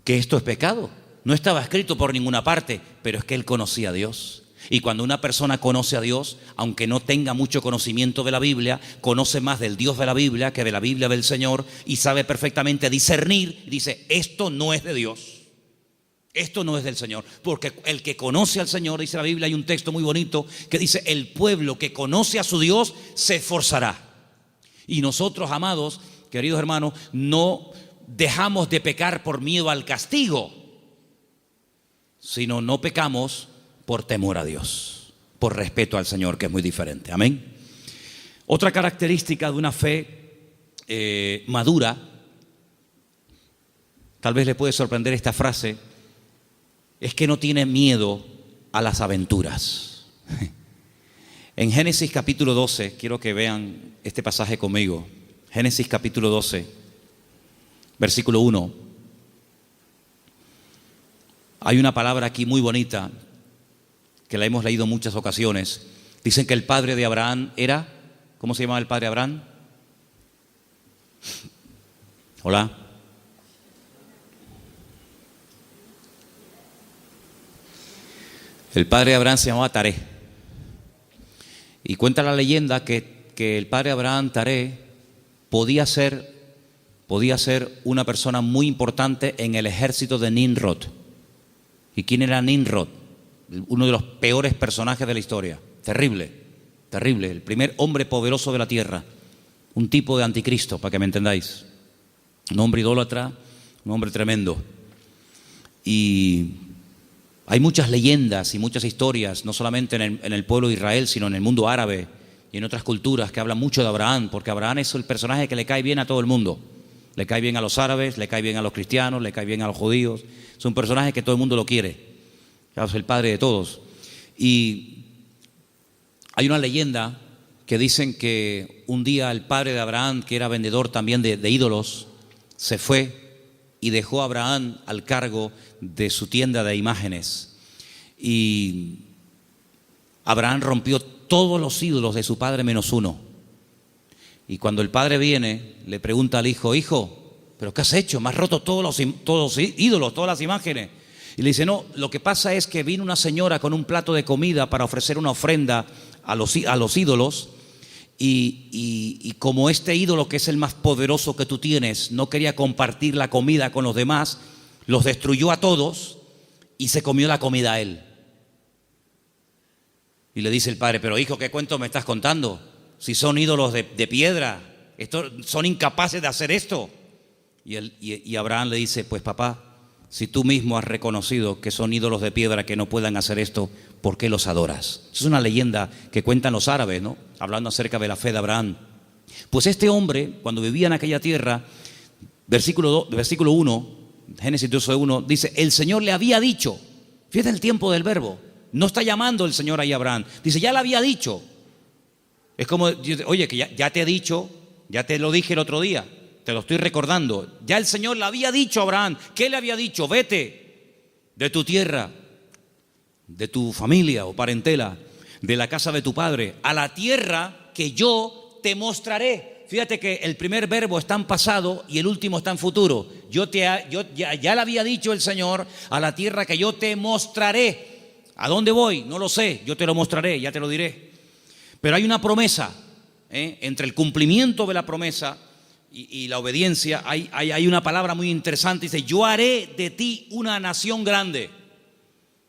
que esto es pecado? No estaba escrito por ninguna parte, pero es que él conocía a Dios. Y cuando una persona conoce a Dios, aunque no tenga mucho conocimiento de la Biblia, conoce más del Dios de la Biblia que de la Biblia del Señor y sabe perfectamente discernir. Y dice, esto no es de Dios, esto no es del Señor. Porque el que conoce al Señor, dice la Biblia, hay un texto muy bonito que dice, el pueblo que conoce a su Dios se esforzará. Y nosotros, amados, queridos hermanos, no dejamos de pecar por miedo al castigo, sino no pecamos por temor a Dios, por respeto al Señor, que es muy diferente. Amén. Otra característica de una fe madura, tal vez le puede sorprender esta frase, es que no tiene miedo a las aventuras. En Génesis capítulo 12, quiero que vean este pasaje conmigo. Génesis capítulo 12, versículo 1. Hay una palabra aquí muy bonita que la hemos leído en muchas ocasiones. Dicen que el padre de Abraham era, ¿cómo se llamaba el padre de Abraham? Hola. El padre de Abraham se llamaba Taré. Y cuenta la leyenda que el padre de Abraham, Taré, podía ser una persona muy importante en el ejército de Nimrod. ¿Y quién era Nimrod? Uno de los peores personajes de la historia. Terrible, terrible. El primer hombre poderoso de la tierra. Un tipo de anticristo, para que me entendáis. Un hombre idólatra, un hombre tremendo. Y hay muchas leyendas y muchas historias, no solamente en el pueblo de Israel, sino en el mundo árabe y en otras culturas que hablan mucho de Abraham, porque Abraham es el personaje que le cae bien a todo el mundo. Le cae bien a los árabes, le cae bien a los cristianos, le cae bien a los judíos. Es un personaje que todo el mundo lo quiere. Es el padre de todos. Y hay una leyenda que dicen que un día el padre de Abraham, que era vendedor también de ídolos, se fue y dejó a Abraham al cargo de su tienda de imágenes. Y Abraham rompió todos los ídolos de su padre menos uno. Y cuando el padre viene, le pregunta al hijo, hijo, ¿pero qué has hecho? Me has roto todos los ídolos, todas las imágenes. Y le dice, no, lo que pasa es que vino una señora con un plato de comida para ofrecer una ofrenda a los ídolos y como este ídolo, que es el más poderoso que tú tienes, no quería compartir la comida con los demás, los destruyó a todos y se comió la comida a él. Y le dice el padre, pero hijo, ¿qué cuento me estás contando? Si son ídolos de piedra, son incapaces de hacer esto. Y Abraham le dice, pues papá, si tú mismo has reconocido que son ídolos de piedra que no puedan hacer esto, ¿por qué los adoras? Es una leyenda que cuentan los árabes, ¿no? Hablando acerca de la fe de Abraham. Pues este hombre, cuando vivía en aquella tierra, versículo 1, Génesis 12:1, dice, el Señor le había dicho, fíjate el tiempo del verbo, no está llamando el Señor ahí a Abraham, dice, ya le había dicho. Es como, oye, que ya te he dicho, ya te lo dije el otro día, te lo estoy recordando. Ya el Señor le había dicho a Abraham. ¿Qué le había dicho? Vete de tu tierra, de tu familia o parentela, de la casa de tu padre, a la tierra que yo te mostraré. Fíjate que el primer verbo está en pasado y el último está en futuro. Ya le había dicho el Señor, a la tierra que yo te mostraré. ¿A dónde voy? No lo sé, yo te lo mostraré, ya te lo diré. Pero hay una promesa, entre el cumplimiento de la promesa y la obediencia, hay una palabra muy interesante. Dice, yo haré de ti una nación grande.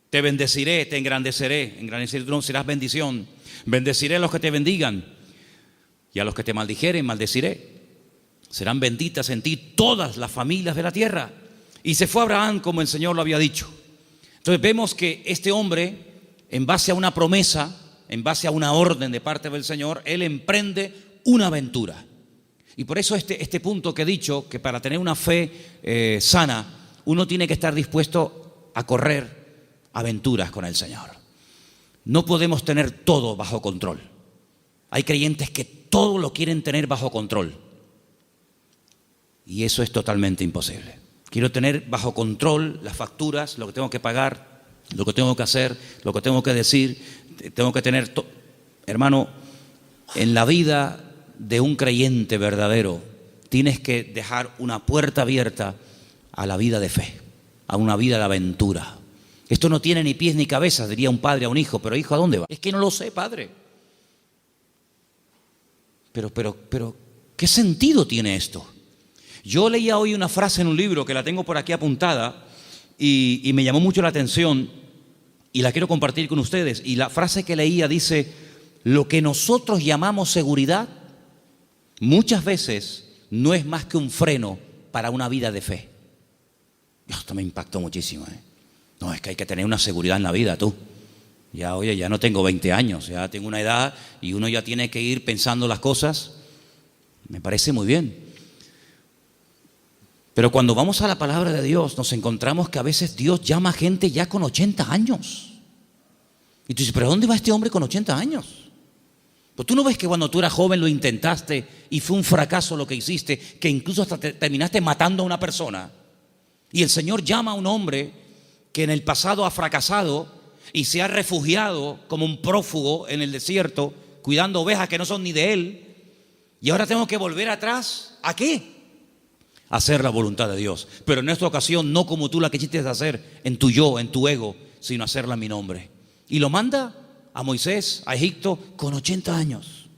Te bendeciré, te engrandeceré. Engrandeceré, tú no serás bendición. Bendeciré a los que te bendigan. Y a los que te maldijeren, maldeciré. Serán benditas en ti todas las familias de la tierra. Y se fue Abraham como el Señor lo había dicho. Entonces vemos que este hombre, en base a una promesa, en base a una orden de parte del Señor, él emprende una aventura. Y por eso este punto que he dicho, que para tener una fe sana, uno tiene que estar dispuesto a correr aventuras con el Señor. No podemos tener todo bajo control. Hay creyentes que todo lo quieren tener bajo control. Y eso es totalmente imposible. Quiero tener bajo control las facturas, lo que tengo que pagar, lo que tengo que hacer, lo que tengo que decir. Tengo que tener... Hermano, en la vida de un creyente verdadero, tienes que dejar una puerta abierta a la vida de fe, a una vida de aventura. Esto no tiene ni pies ni cabeza, diría un padre a un hijo, pero hijo, ¿a dónde va? Es que no lo sé, padre. Pero, ¿qué sentido tiene esto? Yo leía hoy una frase en un libro que la tengo por aquí apuntada y me llamó mucho la atención y la quiero compartir con ustedes. Y la frase que leía dice: lo que nosotros llamamos seguridad muchas veces no es más que un freno para una vida de fe. Esto me impactó muchísimo. No, es que hay que tener una seguridad en la vida, tú. Ya, oye, ya no tengo 20 años, ya tengo una edad y uno ya tiene que ir pensando las cosas. Me parece muy bien. Pero cuando vamos a la palabra de Dios, nos encontramos que a veces Dios llama a gente ya con 80 años. Y tú dices, ¿pero dónde va este hombre con 80 años? Pues tú no ves que cuando tú eras joven lo intentaste y fue un fracaso lo que hiciste, que incluso hasta terminaste matando a una persona. Y el Señor llama a un hombre que en el pasado ha fracasado y se ha refugiado como un prófugo en el desierto, cuidando ovejas que no son ni de él. Y ahora tengo que volver atrás. ¿A qué? A hacer la voluntad de Dios. Pero en esta ocasión no como tú la quisiste hacer, en tu yo, en tu ego, sino hacerla en mi nombre. Y lo manda a Moisés, a Egipto, con 80 años.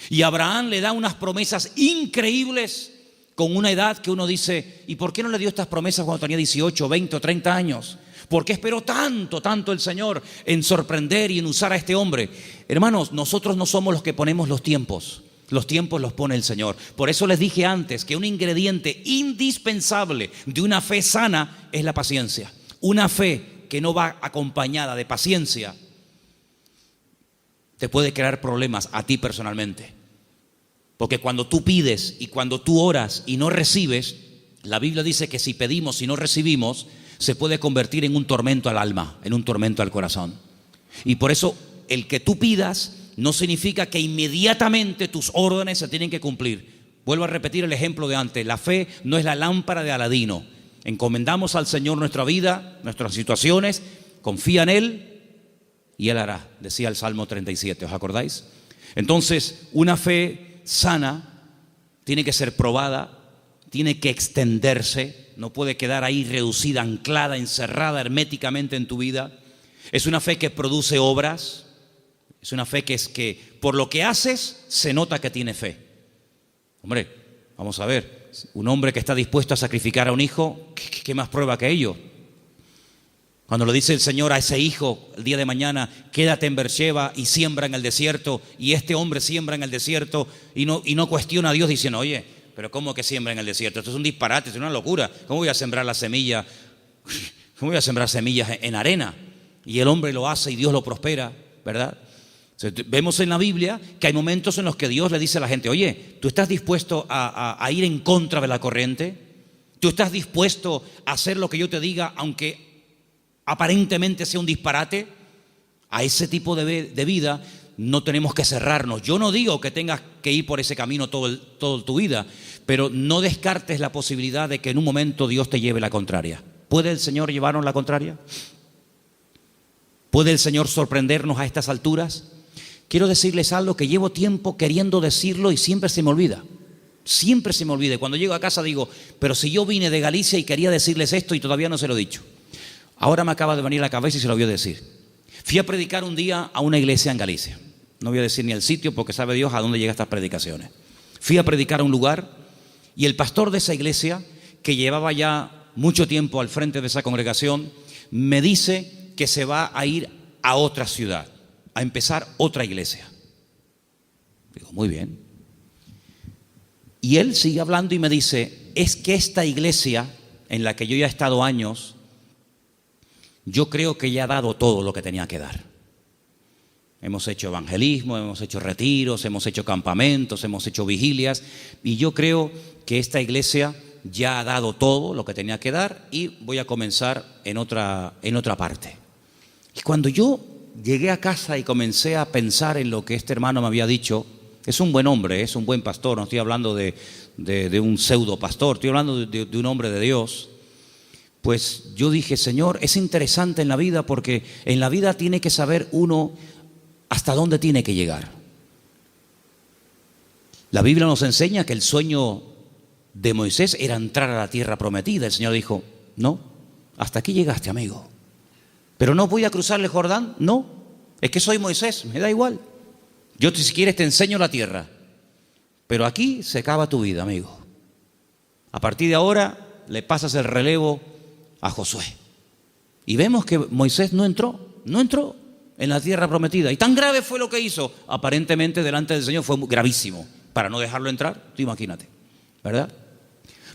Y Abraham le da unas promesas increíbles con una edad que uno dice, ¿y por qué no le dio estas promesas cuando tenía 18, 20 o 30 años? ¿Por qué esperó tanto el Señor en sorprender y en usar a este hombre? Hermanos, nosotros no somos los que ponemos los tiempos los pone el Señor. Por eso les dije antes que un ingrediente indispensable de una fe sana es la paciencia. Una fe que no va acompañada de paciencia te puede crear problemas a ti personalmente. Porque cuando tú pides y cuando tú oras y no recibes, la Biblia dice que si pedimos y no recibimos, se puede convertir en un tormento al alma, en un tormento al corazón. Y por eso el que tú pidas no significa que inmediatamente tus órdenes se tienen que cumplir. Vuelvo a repetir el ejemplo de antes. La fe no es la lámpara de Aladino. Encomendamos al Señor nuestra vida, nuestras situaciones, confía en Él y Él hará, decía el Salmo 37, ¿os acordáis? Entonces, una fe sana tiene que ser probada, tiene que extenderse, no puede quedar ahí reducida, anclada, encerrada herméticamente en tu vida. Es una fe que produce obras. Es una fe que es que por lo que haces se nota que tiene fe. Hombre, vamos a ver, un hombre que está dispuesto a sacrificar a un hijo, ¿qué más prueba que ello? Cuando le dice el Señor a ese hijo el día de mañana, quédate en Beersheba y siembra en el desierto, y este hombre siembra en el desierto y no cuestiona a Dios diciendo, oye, pero ¿cómo que siembra en el desierto? Esto es un disparate, es una locura. ¿Cómo voy a sembrar la semilla? ¿Cómo voy a sembrar semillas en arena? Y el hombre lo hace y Dios lo prospera, ¿verdad? Vemos en la Biblia que hay momentos en los que Dios le dice a la gente, oye, ¿tú estás dispuesto a ir en contra de la corriente? ¿Tú estás dispuesto a hacer lo que yo te diga, aunque aparentemente sea un disparate? A ese tipo de vida no tenemos que cerrarnos. Yo no digo que tengas que ir por ese camino toda tu vida, pero no descartes la posibilidad de que en un momento Dios te lleve la contraria. ¿Puede el Señor llevarnos la contraria? ¿Puede el Señor sorprendernos a estas alturas? Quiero decirles algo que llevo tiempo queriendo decirlo y siempre se me olvida. Siempre se me olvida. Cuando llego a casa digo, pero si yo vine de Galicia y quería decirles esto y todavía no se lo he dicho. Ahora me acaba de venir a la cabeza y se lo voy a decir. Fui a predicar un día a una iglesia en Galicia. No voy a decir ni el sitio porque sabe Dios a dónde llegan estas predicaciones. Fui a predicar a un lugar y el pastor de esa iglesia, que llevaba ya mucho tiempo al frente de esa congregación, me dice que se va a ir a otra ciudad, a empezar otra iglesia. Digo, muy bien. Y él sigue hablando y me dice, es que esta iglesia en la que yo ya he estado años, yo creo que ya ha dado todo lo que tenía que dar. hemos hecho evangelismo, hemos hecho retiros, hemos hecho campamentos, hemos hecho vigilias, y yo creo que esta iglesia ya ha dado todo lo que tenía que dar, y voy a comenzar en otra parte. Y cuando yo llegué a casa y comencé a pensar en lo que este hermano me había dicho, es un buen hombre, es un buen pastor, no estoy hablando de un pseudo pastor, estoy hablando de un hombre de Dios. Pues yo dije, Señor, es interesante en la vida, porque en la vida tiene que saber uno hasta dónde tiene que llegar. La Biblia nos enseña que el sueño de Moisés era entrar a la tierra prometida. El Señor dijo, no, hasta aquí llegaste, amigo. Pero no voy a cruzar el Jordán, no, es que soy Moisés, me da igual. Yo si quieres te enseño la tierra, pero aquí se acaba tu vida, amigo. A partir de ahora le pasas el relevo a Josué. Y vemos que Moisés no entró en la tierra prometida. Y tan grave fue lo que hizo, aparentemente delante del Señor fue gravísimo, para no dejarlo entrar, tú imagínate, ¿verdad?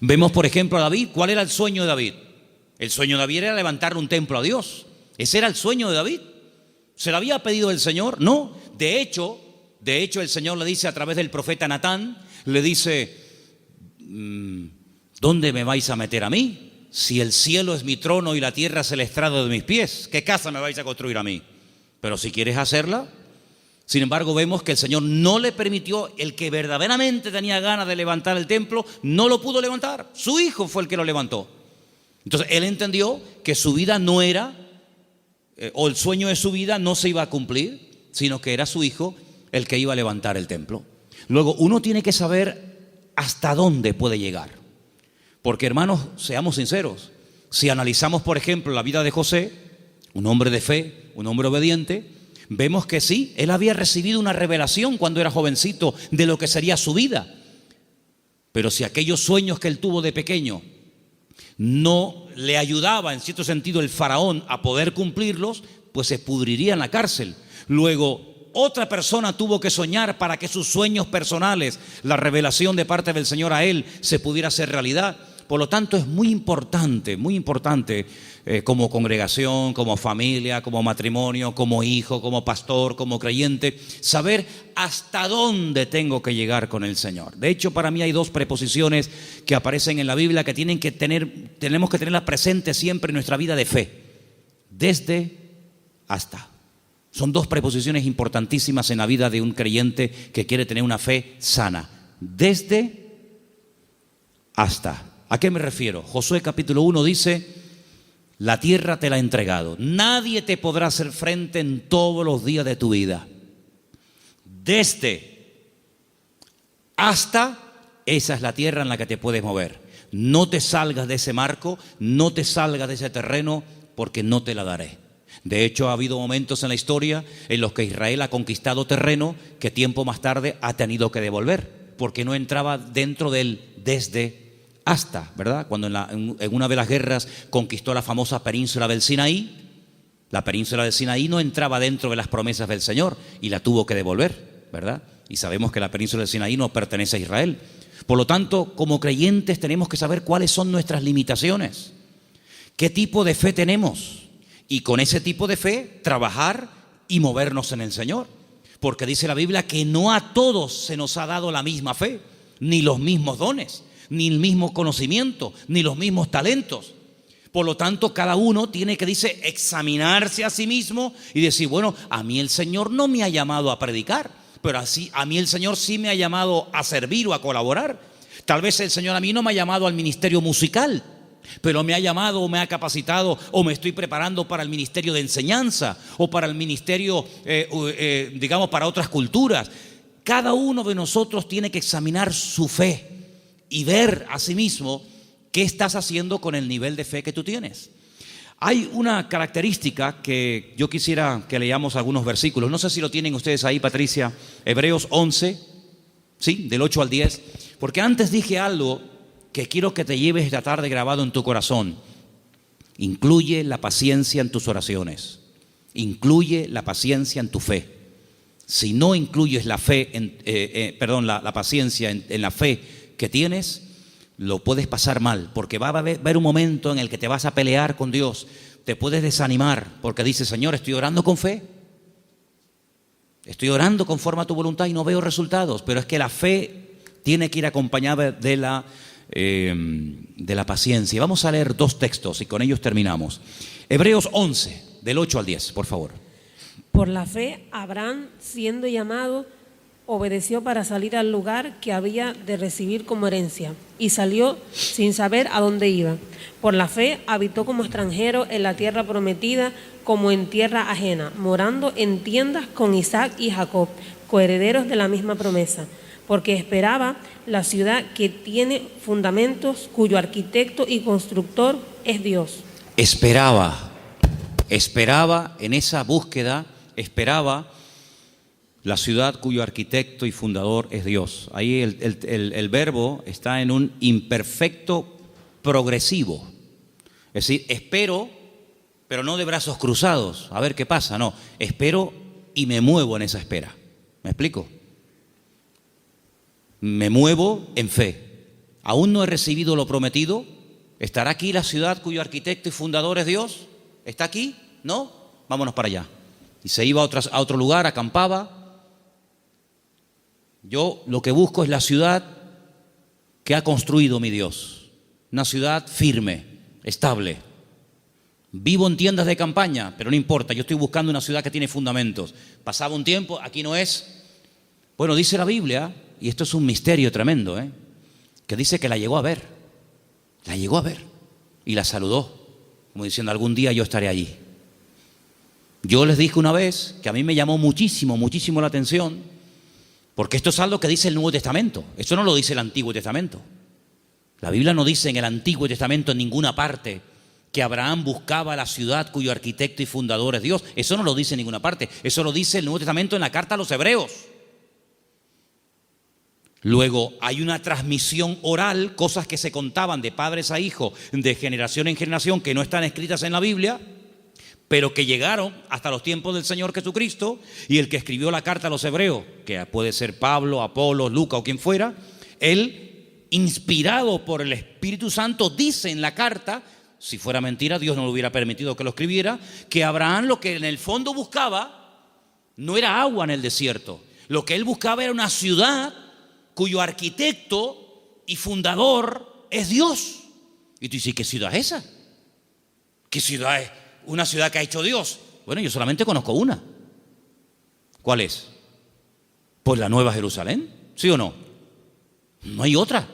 Vemos, por ejemplo, a David. ¿Cuál era el sueño de David? El sueño de David era levantar un templo a Dios. Ese era el sueño de David. ¿Se lo había pedido el Señor? No. De hecho, el Señor le dice a través del profeta Natán, le dice, ¿dónde me vais a meter a mí? Si el cielo es mi trono y la tierra es el estrado de mis pies, ¿qué casa me vais a construir a mí? Pero si quieres hacerla. Sin embargo, vemos que el Señor no le permitió. El que verdaderamente tenía ganas de levantar el templo, no lo pudo levantar. Su hijo fue el que lo levantó. Entonces, él entendió que su vida no era, o el sueño de su vida no se iba a cumplir, sino que era su hijo el que iba a levantar el templo. Luego, uno tiene que saber hasta dónde puede llegar. Porque, hermanos, seamos sinceros, si analizamos, por ejemplo, la vida de José, un hombre de fe, un hombre obediente, vemos que sí, él había recibido una revelación cuando era jovencito de lo que sería su vida. Pero si aquellos sueños que él tuvo de pequeño no le ayudaba, en cierto sentido, el faraón a poder cumplirlos, pues se pudriría en la cárcel. Luego, otra persona tuvo que soñar para que sus sueños personales, la revelación de parte del Señor a él, se pudiera hacer realidad. Por lo tanto, es muy importante como congregación, como familia, como matrimonio, como hijo, como pastor, como creyente, saber hasta dónde tengo que llegar con el Señor. De hecho, para mí hay dos preposiciones que aparecen en la Biblia que tenemos que tenerlas presentes siempre en nuestra vida de fe. Desde, hasta. Son dos preposiciones importantísimas en la vida de un creyente que quiere tener una fe sana. Desde, hasta. ¿A qué me refiero? Josué capítulo 1 dice, la tierra te la he entregado. Nadie te podrá hacer frente en todos los días de tu vida. Desde, hasta, esa es la tierra en la que te puedes mover. No te salgas de ese marco, no te salgas de ese terreno, porque no te la daré. De hecho, ha habido momentos en la historia en los que Israel ha conquistado terreno que tiempo más tarde ha tenido que devolver, porque no entraba dentro del desde hasta, ¿verdad? Cuando en una de las guerras conquistó la famosa península del Sinaí, la península del Sinaí no entraba dentro de las promesas del Señor y la tuvo que devolver, ¿verdad? Y sabemos que la península del Sinaí no pertenece a Israel. Por lo tanto, como creyentes tenemos que saber cuáles son nuestras limitaciones, qué tipo de fe tenemos, y con ese tipo de fe trabajar y movernos en el Señor. Porque dice la Biblia que no a todos se nos ha dado la misma fe, ni los mismos dones, ni el mismo conocimiento, ni los mismos talentos. Por lo tanto, cada uno tiene que, dice, examinarse a sí mismo y decir, bueno, a mí el Señor no me ha llamado a predicar, pero así a mí el Señor sí me ha llamado a servir o a colaborar. Tal vez el Señor a mí no me ha llamado al ministerio musical, pero me ha llamado o me ha capacitado o me estoy preparando para el ministerio de enseñanza o para el ministerio, digamos, para otras culturas. Cada uno de nosotros tiene que examinar su fe y ver a sí mismo qué estás haciendo con el nivel de fe que tú tienes. Hay una característica que yo quisiera que leamos algunos versículos. No sé si lo tienen ustedes ahí, Patricia. Hebreos 11, ¿sí? Del 8 al 10. Porque antes dije algo que quiero que te lleves esta tarde grabado en tu corazón. Incluye la paciencia en tus oraciones. Incluye la paciencia en tu fe. Si no incluyes la fe, la paciencia en la fe que tienes, lo puedes pasar mal, porque va a haber un momento en el que te vas a pelear con Dios, te puedes desanimar, porque dices, Señor, estoy orando con fe, Estoy orando conforme a tu voluntad y no veo resultados, pero es que la fe tiene que ir acompañada de la paciencia. Vamos a leer 2 textos y con ellos terminamos. Hebreos 11, del 8 al 10, por favor. Por la fe, Abraham, siendo llamado, obedeció para salir al lugar que había de recibir como herencia, y salió sin saber a dónde iba. Por la fe, habitó como extranjero en la tierra prometida, como en tierra ajena, morando en tiendas con Isaac y Jacob, coherederos de la misma promesa, porque esperaba la ciudad que tiene fundamentos, cuyo arquitecto y constructor es Dios. Esperaba en esa búsqueda, esperaba la ciudad cuyo arquitecto y fundador es Dios. Ahí el verbo está en un imperfecto progresivo. Es decir, espero, pero no de brazos cruzados, a ver qué pasa. No, espero y me muevo en esa espera. ¿Me explico? Me muevo en fe. Aún no he recibido lo prometido. ¿Estará aquí la ciudad cuyo arquitecto y fundador es Dios? ¿Está aquí? ¿No? Vámonos para allá. Y se iba a otro lugar, acampaba. Yo lo que busco es la ciudad que ha construido mi Dios. Una ciudad firme, estable. Vivo en tiendas de campaña, pero no importa, yo estoy buscando una ciudad que tiene fundamentos. Pasaba un tiempo, aquí no es. Bueno, dice la Biblia, y esto es un misterio tremendo, que dice que la llegó a ver. La llegó a ver y la saludó, como diciendo, algún día yo estaré allí. Yo les dije una vez que a mí me llamó muchísimo la atención, porque esto es algo que dice el Nuevo Testamento. Esto no lo dice el Antiguo Testamento. La Biblia no dice en el Antiguo Testamento en ninguna parte que Abraham buscaba la ciudad cuyo arquitecto y fundador es Dios. Eso no lo dice en ninguna parte. Eso lo dice el Nuevo Testamento en la carta a los Hebreos. Luego hay una transmisión oral, cosas que se contaban de padres a hijos, de generación en generación, que no están escritas en la Biblia, pero que llegaron hasta los tiempos del Señor Jesucristo, y el que escribió la carta a los Hebreos, que puede ser Pablo, Apolos, Lucas o quien fuera, él, inspirado por el Espíritu Santo, dice en la carta, si fuera mentira, Dios no le hubiera permitido que lo escribiera, que Abraham lo que en el fondo buscaba no era agua en el desierto. Lo que él buscaba era una ciudad cuyo arquitecto y fundador es Dios. Y tú dices, ¿qué ciudad es esa? ¿Qué ciudad es? Una ciudad que ha hecho Dios. Bueno, yo solamente conozco una. ¿Cuál es? Pues la Nueva Jerusalén, ¿sí o no? No hay otra.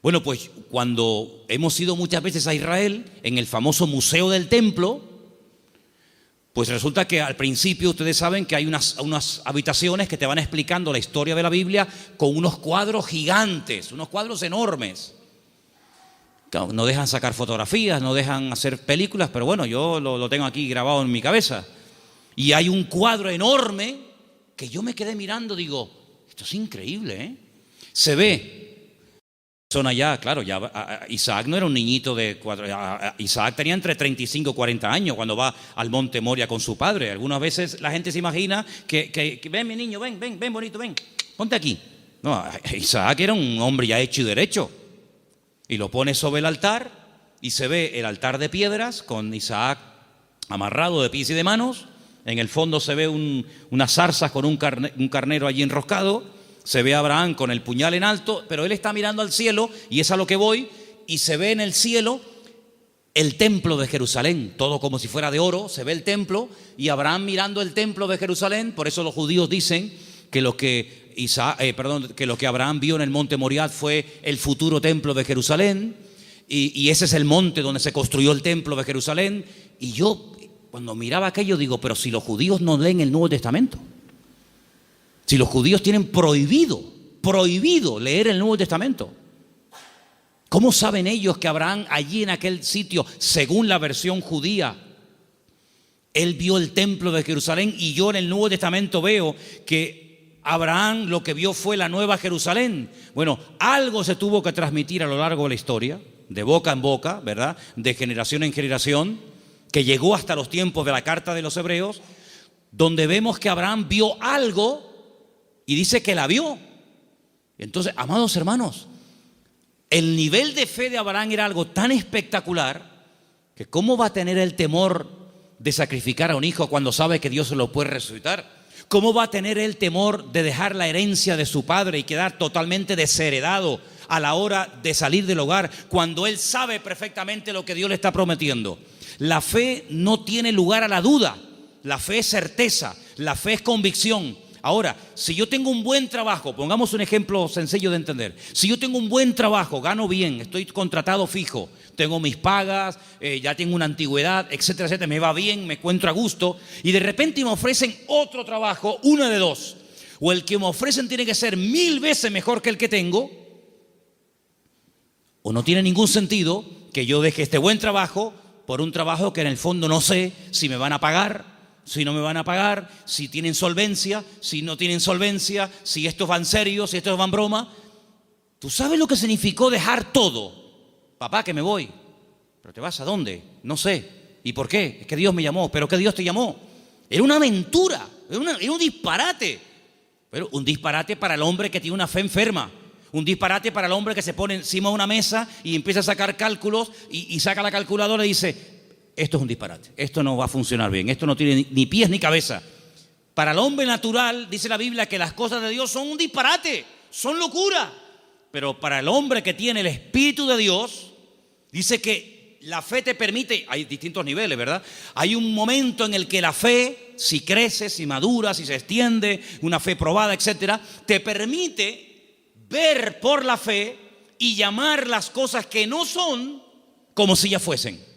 Bueno, pues cuando hemos ido muchas veces a Israel, en el famoso Museo del Templo, pues resulta que al principio ustedes saben que hay unas habitaciones que te van explicando la historia de la Biblia con unos cuadros gigantes, unos cuadros enormes. No dejan sacar fotografías, no dejan hacer películas, pero bueno, yo lo tengo aquí grabado en mi cabeza. Y hay un cuadro enorme que yo me quedé mirando, digo, esto es increíble, Se ve. Son allá, claro, ya Isaac no era un niñito de 4, Isaac tenía entre 35 y 40 años cuando va al monte Moria con su padre. Algunas veces la gente se imagina que ven mi niño, ven bonito, ven, ponte aquí. No, Isaac era un hombre ya hecho y derecho. Y lo pone sobre el altar y se ve el altar de piedras con Isaac amarrado de pies y de manos. En el fondo se ve unas zarzas con un carnero allí enroscado. Se ve a Abraham con el puñal en alto, pero él está mirando al cielo y es a lo que voy. Y se ve en el cielo el templo de Jerusalén, todo como si fuera de oro. Se ve el templo y Abraham mirando el templo de Jerusalén. Por eso los judíos dicen que lo que Abraham vio en el monte Moriah fue el futuro templo de Jerusalén, y ese es el monte donde se construyó el templo de Jerusalén. Y yo cuando miraba aquello digo, pero si los judíos no leen el Nuevo Testamento, si los judíos tienen prohibido leer el Nuevo Testamento, ¿cómo saben ellos que Abraham allí en aquel sitio, según la versión judía, él vio el templo de Jerusalén? Y yo en el Nuevo Testamento veo que Abraham lo que vio fue la Nueva Jerusalén. Bueno, algo se tuvo que transmitir a lo largo de la historia, de boca en boca, ¿verdad? De generación en generación, que llegó hasta los tiempos de la carta de los Hebreos, donde vemos que Abraham vio algo y dice que la vio. Entonces, amados hermanos, el nivel de fe de Abraham era algo tan espectacular que ¿cómo va a tener el temor de sacrificar a un hijo cuando sabe que Dios se lo puede resucitar? ¿Cómo va a tener él temor de dejar la herencia de su padre y quedar totalmente desheredado a la hora de salir del hogar cuando él sabe perfectamente lo que Dios le está prometiendo? La fe no tiene lugar a la duda. La fe es certeza, la fe es convicción. Ahora, si yo tengo un buen trabajo, pongamos un ejemplo sencillo de entender. Si yo tengo un buen trabajo, gano bien, estoy contratado fijo, tengo mis pagas, ya tengo una antigüedad, etcétera, etcétera, me va bien, me encuentro a gusto, y de repente me ofrecen otro trabajo, una de dos. O el que me ofrecen tiene que ser 1000 veces mejor que el que tengo, o no tiene ningún sentido que yo deje este buen trabajo por un trabajo que en el fondo no sé si me van a pagar, si no me van a pagar, si tienen solvencia, si no tienen solvencia, si estos van serios, si estos van broma. ¿Tú sabes lo que significó dejar todo? Papá, que me voy. ¿Pero te vas a dónde? No sé. ¿Y por qué? Es que Dios me llamó. ¿Pero qué Dios te llamó? Era una aventura, era un disparate. Pero un disparate para el hombre que tiene una fe enferma. Un disparate para el hombre que se pone encima de una mesa y empieza a sacar cálculos y saca la calculadora y dice: esto es un disparate, esto no va a funcionar bien, esto no tiene ni pies ni cabeza. Para el hombre natural, dice la Biblia, que las cosas de Dios son un disparate, son locura. Pero para el hombre que tiene el Espíritu de Dios, dice que la fe te permite, hay distintos niveles, ¿verdad? Hay un momento en el que la fe, si crece, si madura, si se extiende, una fe probada, etcétera, te permite ver por la fe y llamar las cosas que no son como si ya fuesen.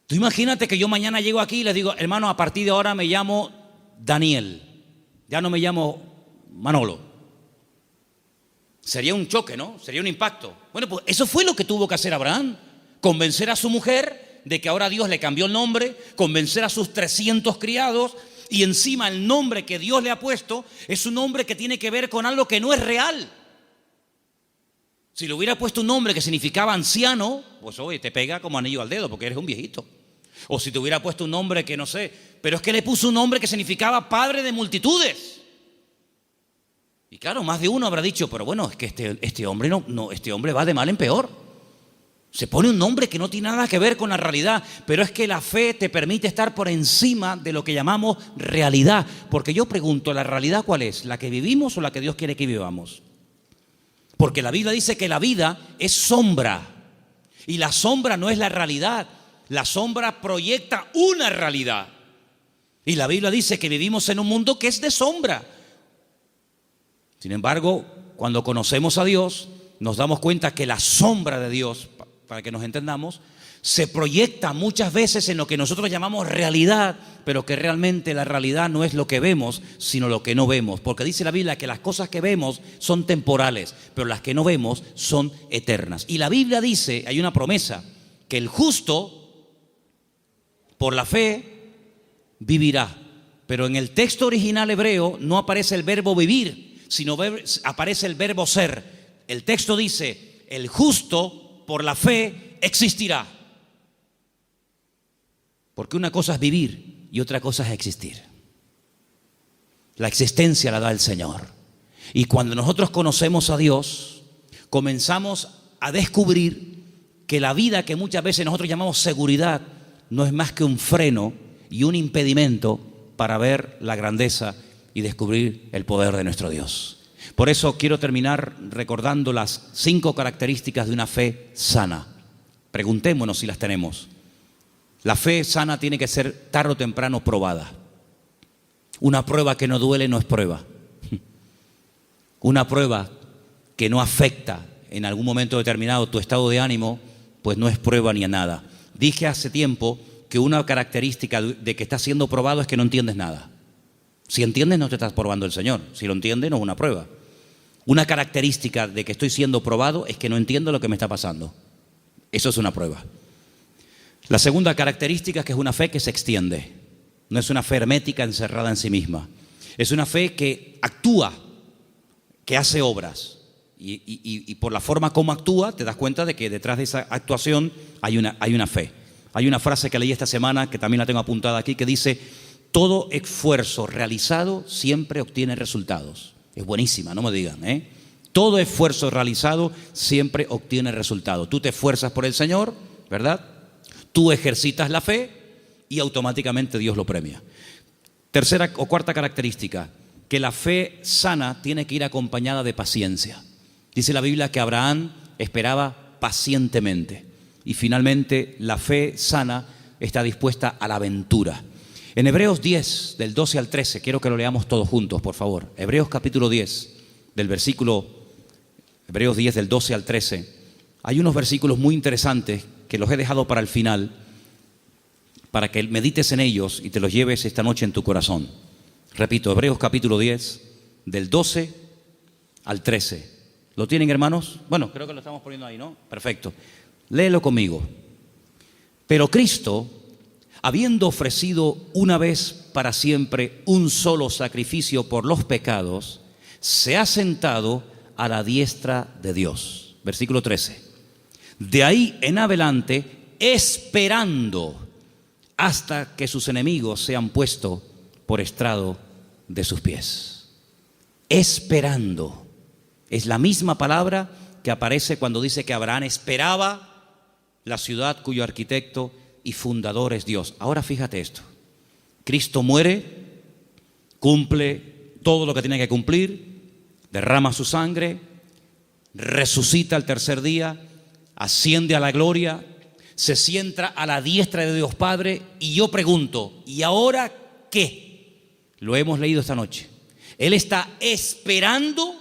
Tú imagínate que yo mañana llego aquí y les digo: hermano, a partir de ahora me llamo Daniel, ya no me llamo Manolo. Sería un choque, ¿no? Sería un impacto. Bueno, pues eso fue lo que tuvo que hacer Abraham: convencer a su mujer de que ahora Dios le cambió el nombre, convencer a sus 300 criados, y encima el nombre que Dios le ha puesto es un nombre que tiene que ver con algo que no es real. Si le hubiera puesto un nombre que significaba anciano, pues oye, te pega como anillo al dedo porque eres un viejito. O si te hubiera puesto un nombre que no sé, pero es que le puso un nombre que significaba padre de multitudes. Y claro, más de uno habrá dicho: pero bueno, es que este hombre este hombre va de mal en peor. Se pone un nombre que no tiene nada que ver con la realidad, pero es que la fe te permite estar por encima de lo que llamamos realidad. Porque yo pregunto, ¿la realidad cuál es? ¿La que vivimos o la que Dios quiere que vivamos? Porque la Biblia dice que la vida es sombra, y la sombra no es la realidad. La sombra proyecta una realidad, y la Biblia dice que vivimos en un mundo que es de sombra. Sin embargo, cuando conocemos a Dios, nos damos cuenta que la sombra de Dios, para que nos entendamos, se proyecta muchas veces en lo que nosotros llamamos realidad, pero que realmente la realidad no es lo que vemos, sino lo que no vemos. Porque dice la Biblia que las cosas que vemos son temporales, pero las que no vemos son eternas. Y la Biblia dice, hay una promesa, que el justo, por la fe, vivirá. Pero en el texto original hebreo no aparece el verbo vivir, sino aparece el verbo ser. El texto dice: el justo, por la fe, existirá. Porque una cosa es vivir y otra cosa es existir. La existencia la da el Señor. Y cuando nosotros conocemos a Dios, comenzamos a descubrir que la vida que muchas veces nosotros llamamos seguridad no es más que un freno y un impedimento para ver la grandeza y descubrir el poder de nuestro Dios. Por eso quiero terminar recordando las 5 características de una fe sana. Preguntémonos si las tenemos. La fe sana tiene que ser tarde o temprano probada. Una prueba que no duele no es prueba. Una prueba que no afecta en algún momento determinado tu estado de ánimo, pues no es prueba ni a nada. Dije hace tiempo que una característica de que estás siendo probado es que no entiendes nada. Si entiendes, no te estás probando el Señor. Si lo entiendes, no es una prueba. Una característica de que estoy siendo probado es que no entiendo lo que me está pasando. Eso es una prueba. La segunda característica es que es una fe que se extiende. No es una fe hermética encerrada en sí misma. Es una fe que actúa, que hace obras. Y por la forma como actúa, te das cuenta de que detrás de esa actuación hay una fe. Hay una frase que leí esta semana, que también la tengo apuntada aquí, que dice: todo esfuerzo realizado siempre obtiene resultados. Es buenísima, no me digan, ¿eh? Todo esfuerzo realizado siempre obtiene resultados. Tú te esfuerzas por el Señor, ¿verdad? Tú ejercitas la fe y automáticamente Dios lo premia. Tercera o cuarta característica, que la fe sana tiene que ir acompañada de paciencia. Dice la Biblia que Abraham esperaba pacientemente. Y finalmente, la fe sana está dispuesta a la aventura. En Hebreos 10, del 12 al 13, quiero que lo leamos todos juntos, por favor. Hebreos capítulo 10, Hebreos 10, del 12 al 13. Hay unos versículos muy interesantes que los he dejado para el final, para que medites en ellos y te los lleves esta noche en tu corazón. Repito, Hebreos capítulo 10, del 12 al 13. ¿Lo tienen, hermanos? Bueno, creo que lo estamos poniendo ahí, ¿no? Perfecto. Léelo conmigo. Pero Cristo, habiendo ofrecido una vez para siempre un solo sacrificio por los pecados, se ha sentado a la diestra de Dios. Versículo 13. De ahí en adelante, esperando hasta que sus enemigos sean puestos por estrado de sus pies. Esperando. Es la misma palabra que aparece cuando dice que Abraham esperaba la ciudad cuyo arquitecto y fundador es Dios. Ahora fíjate esto. Cristo muere, cumple todo lo que tiene que cumplir, derrama su sangre, resucita al tercer día, asciende a la gloria, se sienta a la diestra de Dios Padre. Y yo pregunto, ¿y ahora qué? Lo hemos leído esta noche. Él está esperando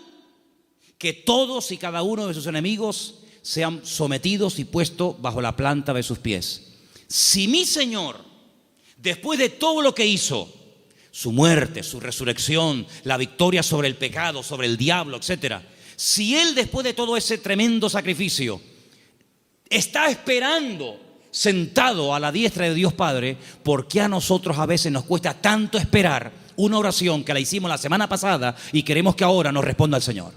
que todos y cada uno de sus enemigos sean sometidos y puestos bajo la planta de sus pies. Si mi Señor, después de todo lo que hizo, su muerte, su resurrección, la victoria sobre el pecado, sobre el diablo, etcétera, si Él, después de todo ese tremendo sacrificio, está esperando sentado a la diestra de Dios Padre, ¿por qué a nosotros a veces nos cuesta tanto esperar una oración que la hicimos la semana pasada y queremos que ahora nos responda el Señor?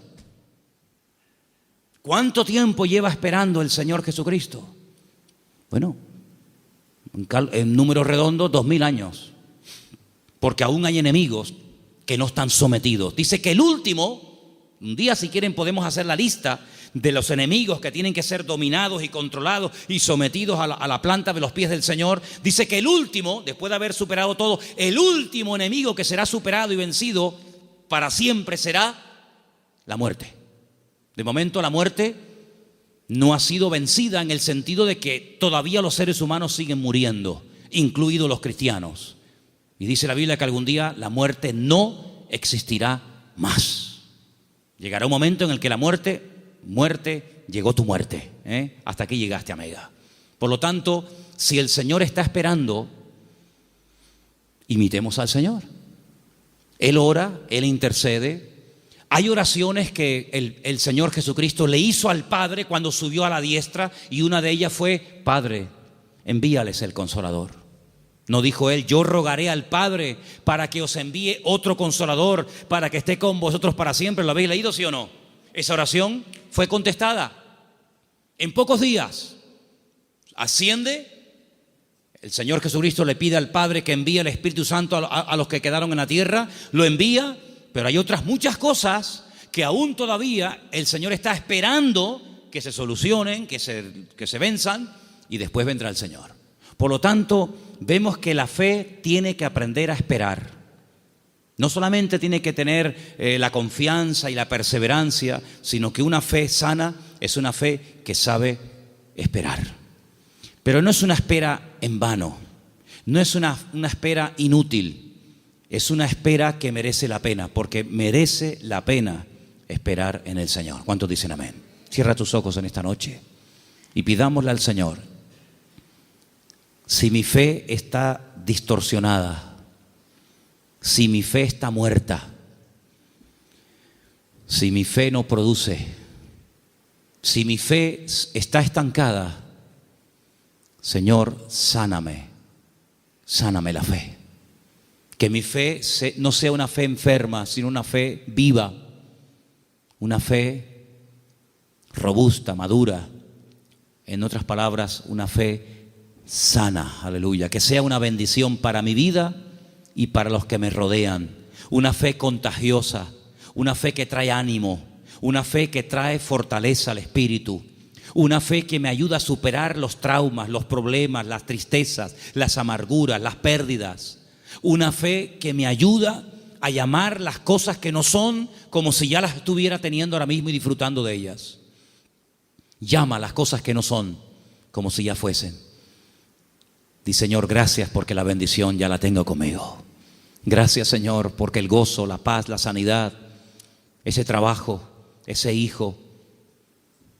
¿Cuánto tiempo lleva esperando el Señor Jesucristo? Bueno, en números redondos, 2000 años. Porque aún hay enemigos que no están sometidos. Dice que el último, un día si quieren podemos hacer la lista de los enemigos que tienen que ser dominados y controlados y sometidos a la planta de los pies del Señor. Dice que el último, después de haber superado todo, el último enemigo que será superado y vencido para siempre será la muerte. De momento la muerte no ha sido vencida en el sentido de que todavía los seres humanos siguen muriendo, incluidos los cristianos. Y dice la Biblia que algún día la muerte no existirá más. Llegará un momento en el que la muerte, llegó tu muerte, hasta aquí llegaste, amiga. Por lo tanto, si el Señor está esperando, imitemos al Señor. Él ora, Él intercede. Hay oraciones que el Señor Jesucristo le hizo al Padre cuando subió a la diestra, y una de ellas fue: Padre, envíales el Consolador. No dijo Él: yo rogaré al Padre para que os envíe otro Consolador, para que esté con vosotros para siempre. ¿Lo habéis leído, sí o no? Esa oración fue contestada en pocos días. Asciende, el Señor Jesucristo le pide al Padre que envíe el Espíritu Santo a los que quedaron en la tierra, lo envía. Pero hay otras muchas cosas que aún todavía el Señor está esperando que se solucionen, que se venzan, y después vendrá el Señor. Por lo tanto, vemos que la fe tiene que aprender a esperar. No solamente tiene que tener la confianza y la perseverancia, sino que una fe sana es una fe que sabe esperar. Pero no es una espera en vano, no es una espera inútil. Es una espera que merece la pena, porque merece la pena esperar en el Señor. ¿Cuántos dicen amén? Cierra tus ojos en esta noche y pidámosle al Señor: si mi fe está distorsionada, si mi fe está muerta, si mi fe no produce, si mi fe está estancada, Señor, sáname la fe. Que mi fe no sea una fe enferma, sino una fe viva, una fe robusta, madura. En otras palabras, una fe sana, aleluya. Que sea una bendición para mi vida y para los que me rodean. Una fe contagiosa, una fe que trae ánimo, una fe que trae fortaleza al espíritu. Una fe que me ayuda a superar los traumas, los problemas, las tristezas, las amarguras, las pérdidas. Una fe que me ayuda a llamar las cosas que no son como si ya las estuviera teniendo ahora mismo y disfrutando de ellas. Llama las cosas que no son como si ya fuesen. Di, Señor, gracias porque la bendición ya la tengo conmigo. Gracias, Señor, porque el gozo, la paz, la sanidad, ese trabajo, ese hijo,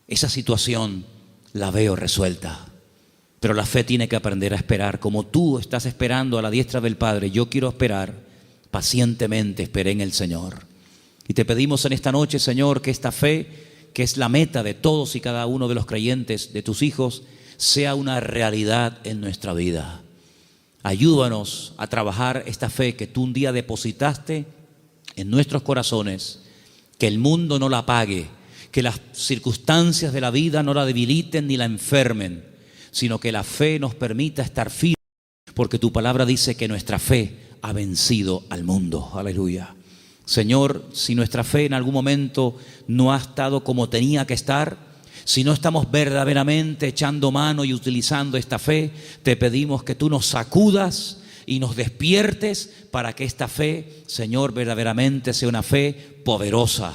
esa situación la veo resuelta. Pero la fe tiene que aprender a esperar. Como tú estás esperando a la diestra del Padre, yo quiero esperar pacientemente, esperé en el Señor. Y te pedimos en esta noche, Señor, que esta fe, que es la meta de todos y cada uno de los creyentes, de tus hijos, sea una realidad en nuestra vida. Ayúdanos a trabajar esta fe que tú un día depositaste en nuestros corazones, que el mundo no la apague, que las circunstancias de la vida no la debiliten ni la enfermen, sino que la fe nos permita estar firmes, porque tu palabra dice que nuestra fe ha vencido al mundo. Aleluya. Señor, si nuestra fe en algún momento no ha estado como tenía que estar, si no estamos verdaderamente echando mano y utilizando esta fe, te pedimos que tú nos sacudas y nos despiertes para que esta fe, Señor, verdaderamente sea una fe poderosa,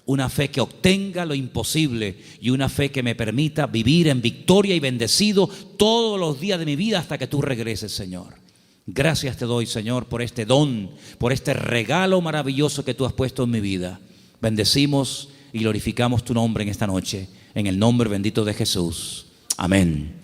una fe que obtenga lo imposible y una fe que me permita vivir en victoria y bendecido todos los días de mi vida hasta que tú regreses, Señor. Gracias te doy, Señor, por este don, por este regalo maravilloso que tú has puesto en mi vida. Bendecimos y glorificamos tu nombre en esta noche, en el nombre bendito de Jesús. Amén.